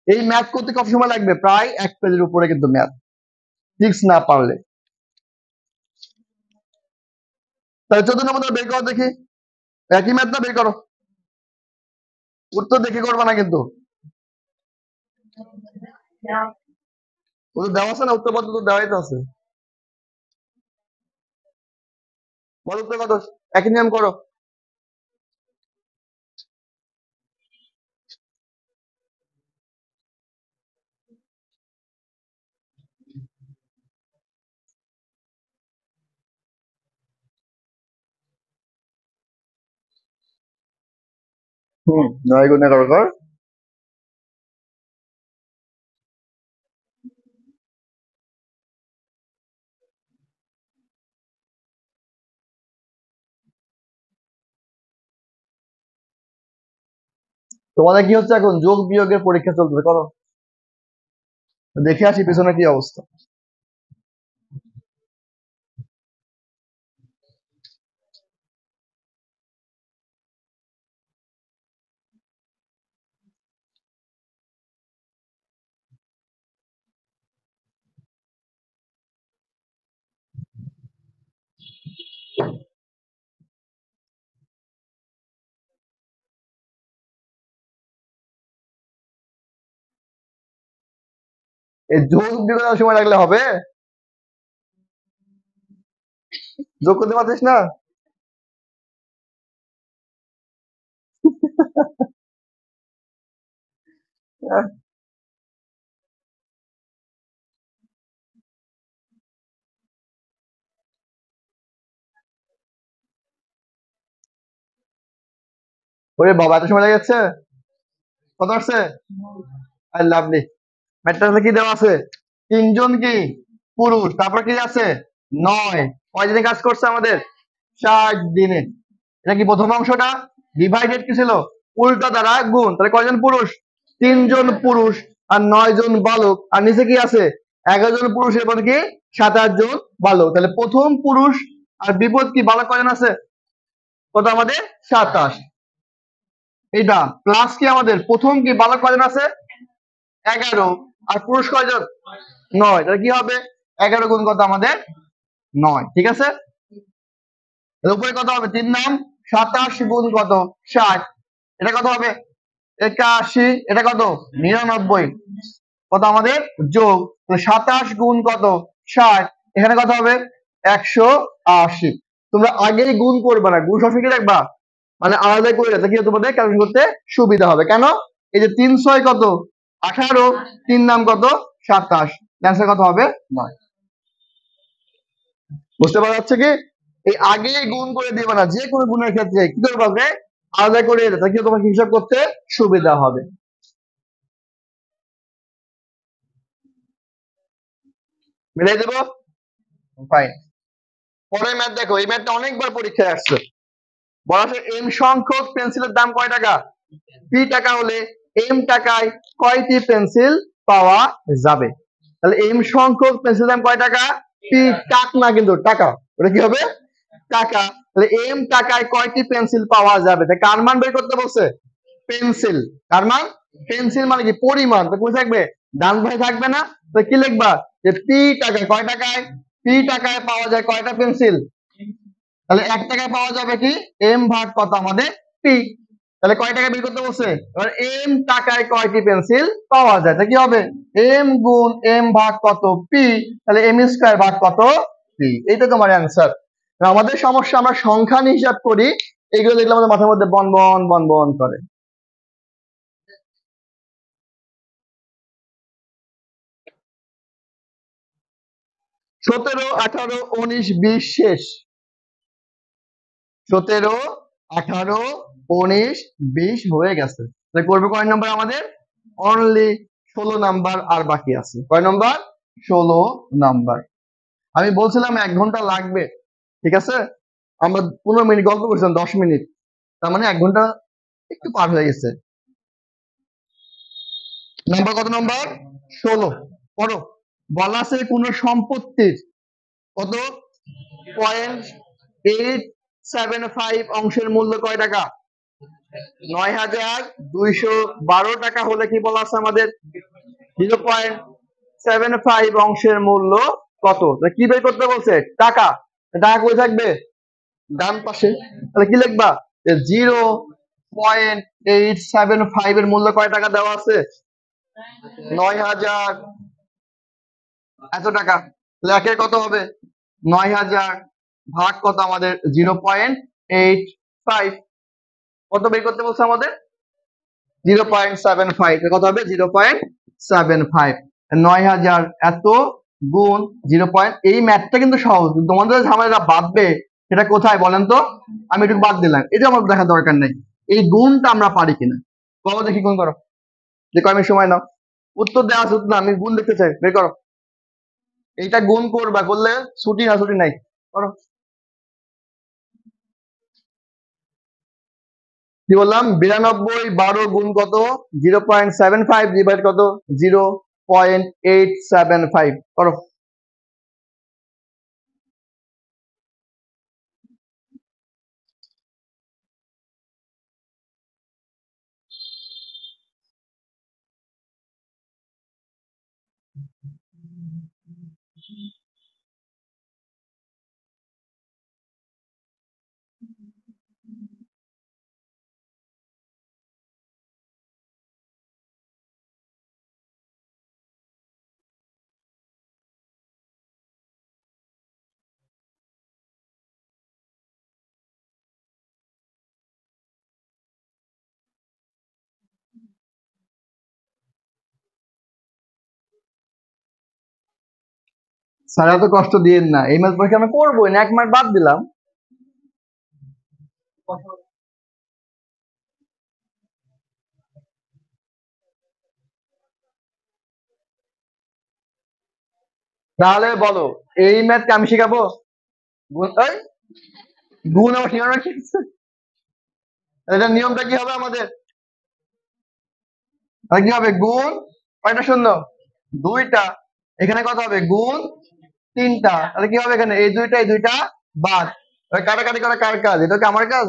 এই ম্যাথ করতে কত সময় লাগবে? প্রায় 1 পেজের উপরে কিন্তু ম্যাথ, ফিক্স না পারলে। তাহলে 14 নম্বর বের করো দেখি। একই ম্যাথ না, বের করো। উত্তর দেখে করবা না কিন্তু। উত্তর দেওয়া আছে না? উত্তর পদ্ধতি দেওয়াই তো আছে। বল উত্তর কত? একই নিয়ম করো। হুম, 9 গুণ 11 কর। তোমাদের কি হচ্ছে এখন? যোগ বিয়োগের পরীক্ষা চলতেছে, করো। দেখে আসি পেছনে কি অবস্থা। এই যোগ বিয়োগের সময় লাগলে হবে? যোগ করতে পারছিস না? ওরে বাবা, এত সময় লেগে যাচ্ছে? কত আসছে? I lovely. ম্যাটটা কি দেওয়া আছে? 3 জন কি পুরুষ, তারপর কি আছে? 9। কয় দিনে কাজ করছে আমাদের? 60 দিনে। এটা কি প্রথম অংশটা? ডিভাইডেড কি ছিল? উল্টা দ্বারা গুণ। তাহলে কয়জন পুরুষ? 3 জন পুরুষ আর 9 জন বালক। আর নিচে কি আছে? 11 জন পুরুষ এবং কি 27 জন বালক। তাহলে প্রথম পুরুষ আর বিপদ কি বালক কয়জন আছে? কত আমাদের? 27। এইটা প্লাস কি আমাদের প্রথম কি বালক কয়জন আছে? 11। আর পুরুষ কয়জন? 9। তাহলে কি হবে? 11 গুণ কত আমাদের? 9। ঠিক আছে? উপরে কত হবে 3 নাম 27 গুণ কত 60, এটা কত হবে 81, এটা কত 99, কত আমাদের যোগ 27 গুণ কত 60, এখানে কত হবে 180। তোমরা আগেই গুণ করবে না, গুণ সবসময় কি রাখবা মানে আলাদা করে রাখতে, কি তোমাদের ক্যালকুলেশন করতে সুবিধা হবে। কেন এই যে 3 6 কত 18, 3 নাম কত 27, অ্যান্সার কত হবে 9। বুঝতে পারা যাচ্ছে কি? এই আগে গুণ করে দিবে না, যে কোনো গুণের ক্ষেত্রে কি করবে আলাদা করে তাকে তোমাকে হিসাব করতে সুবিধা হবে। মিলাই দেবো, ফাইন। পরের ম্যাথ দেখো, এই ম্যাথটা অনেকবার পরীক্ষায় আসছে। বলা আছে এম সংখ্যক পেন্সিলের দাম কয় টাকা? পি টাকা হলে এম টাকায় কয়টি পেন্সিল পাওয়া যাবে? তাহলে এম সংখ্যক পেন্সিলের দাম কয় টাকা? পি টাক না কিন্তু টাকা, ওটা কি হবে টাকা। তাহলে এম টাকায় কয়টি পেন্সিল পাওয়া যাবে? তাই কার মান বের করতে বলছে? পেন্সিল। কার মান? পেন্সিল মানে কি পরিমাণ, তো কোথায় থাকবে ডান পাশে থাকবে না? তো কি লিখবা যে পি টাকায়, কয় টাকায়? পি টাকায় পাওয়া যায় কয়টা পেন্সিল? তাহলে 1 টাকায় পাওয়া যাবে কি এম ভাগ কত আমাদের পি। তাহলে কয় টাকা বের করতে বলছে? এবার এম টাকায় কয়টি পেন্সিল পাওয়া যায়, তা কি হবে এম গুণ এম ভাগ কত পি, তাহলে এম স্কয়ার ভাগ কত পি, এইটা তোমার অ্যান্সার। আমাদের সমস্যা আমরা সংখ্যা নিয়ে হিসাব করি, এগুলো দেখলে আমাদের মাথার মধ্যে বন বন বন বন করে। সতেরো 18 19 20 শেষ। 17 18 19 20 হয়ে গেছে, করবে কয় নাম্বার আমাদের? অনলি 16 নাম্বার আর বাকি আছে। কয় নাম্বার? 16 নাম্বার। আমি বলছিলাম 1 ঘন্টা লাগবে, ঠিক আছে, আমরা 15 মিনিট গল্প করছিলাম, 10 মিনিট, তার মানে 1 ঘন্টা একটু পার হয়ে গেছে। নাম্বার কত নাম্বার? 16। পড়ো। বলা আছে কোন সম্পত্তির কত 0.875 অংশের মূল্য কয় টাকা? 9212 টাকা হলে কি বলা আছে আমাদের 0.75 অংশের মূল্য কত? কি বের করতে বলছে? টাকা। টাকা কই থাকবে? ডান পাশে। তাহলে কি লিখবা? 0.875 এর মূল্য কয় টাকা দেওয়া আছে? 9000 এত টাকা। তাহলে একের কত হবে 9000 ভাগ কত আমাদের 0.85, কত বের করতে বলছে আমাদের? 0.75, কত হবে 0.75। 9000 এত গুণ 0. এই ম্যাথটা কিন্তু সহজ, তোমাদের ঝামেলা বাদবে সেটা কোথায় বলেন তো? আমি একটু বাদ দিলাম, এটা আমার দেখার দরকার নেই, এই গুণটা আমরা পারি কিনা। করো দেখি, গুণ করো, যে কয় মিনিট সময় নাও। উত্তর দেওয়া আছে, উত্তর না, আমি গুণ দেখতে চাই, বের করো। এইটা গুণ করবা, করলে ছুটি না ছুটি নাই, করো। কি বললাম? 92 গুণ কত 0.75 ডিভাইড কত 0.875, করো। স্যার এত কষ্ট দিয়েন না, এই ম্যাথ পরীক্ষা আমি করবোই না, 1 মার্ক বাদ দিলাম। তাহলে বলো এই ম্যাথকে আমি শিখাবো? গুণ গুণ আমার শেখানোর কি আছে? এটার নিয়মটা কি হবে আমাদের? তাহলে কি হবে গুণ কয়টা শূন্য? 2টা। এখানে কত হবে গুণ 3টা। তাহলে কি হবে এখানে এই 2টা এই 2টা বাদ। কাটাকাটি করা কার কাজ? এটা কি আমার কাজ?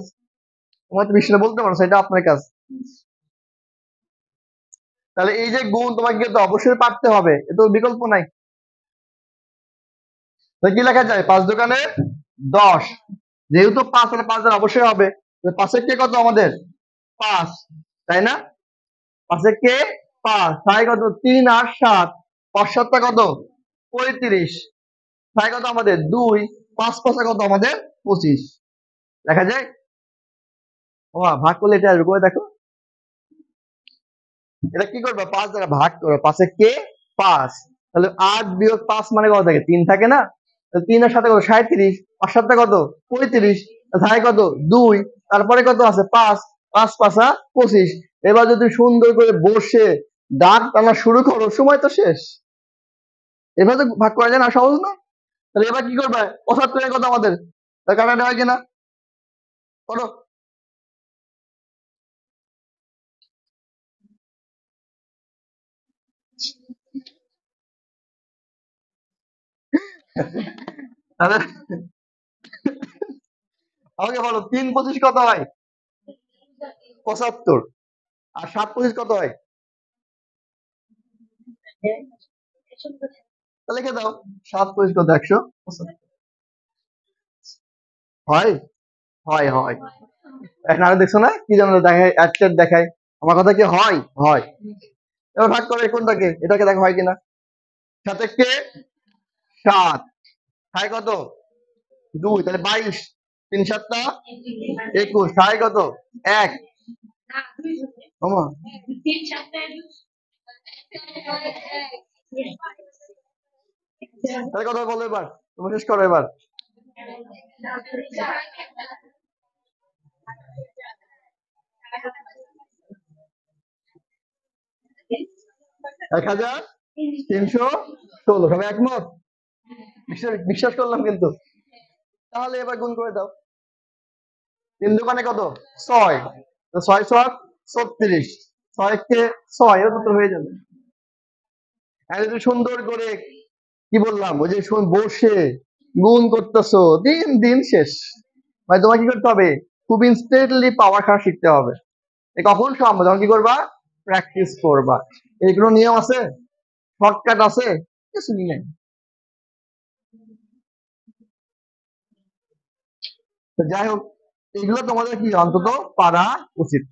তোমার তো বিষয়টা বলতে পারো, সেটা আপনার কাজ। তাহলে এই যে গুণ তোমাকে কিন্তু অবশ্যই পারতে হবে, এত বিকল্প নাই। তাহলে কি লেখা যায়? 5 দোকানে 10, যেহেতু 5 তাহলে 5 দ্বারা অবশ্যই হবে। 5 কে কত আমাদের 5, তাই না? 5 কে 5, 6 কত 3 আর 7, 5 7 কত 35, 6 কত আমাদের 2, 5 5 কত আমাদের 25। দেখা যায় ও ভাগ করলে এটা আসবে, করে দেখো। এটা কি করবে 5 দ্বারা ভাগ করো, 5 কে 5, তাহলে 8 বিয়োগ 5 মানে কত থাকে 3 থাকে না? 3 এর সাথে কত 37, 5 7 কত 35, 6 কত 2, তারপরে কত আছে 5, 5 5 25। এবার যদি সুন্দর করে বসে দাগ টানা শুরু করো, সময় তো শেষ। এবার তো ভাগ করা যায় না, সহজ না? তাহলে এবার কি করবে 75 এর কত আমাদের, কাটাটা হয় কিনা করো। তাহলে আমাকে বলো 3 25 কত হয় 75, আর 7 25 কত হয়? তাহলে লিখে দাও 7 25 কত 175 হয়। হয় হয় এখন আরো দেখছো না কি যেন দেখায়, অ্যাডসেট দেখায়। আমার কথা কি হয়? হয়। এবার ভাগ করে কোনটাকে, এটাকে দেখো হয় কিনা। 7 কে 7, 6 কত 2, তাহলে 22, 3 7 21, 6 কত 1, ওমা তাহলে কথা বলো এবার, তুমি শেষ করো এবার। 1316, সবাই একমত? বিশ্বাস করলাম কিন্তু। তাহলে এবার গুণ করে দাও, 3 দোকানে কত 6, 6 6 36, 6 কে 6, এর উত্তর হয়ে যাবে। আর যদি সুন্দর করে কি বললাম, ওই যে বসে গুণ করতেছো, দিন দিন শেষ। মানে তোমাকে কি করতে হবে, খুব ইনস্ট্যান্টলি পাওয়ার খাওয়া শিখতে হবে। এ কখন সম্ভব, যখন কি করবা প্র্যাকটিস করবা। এইগুলো নিয়ম আছে, শর্টকাট আছে, কিছু নেই। তো যাই হোক, এগুলো তোমাদের কি অন্তত পারা উচিত।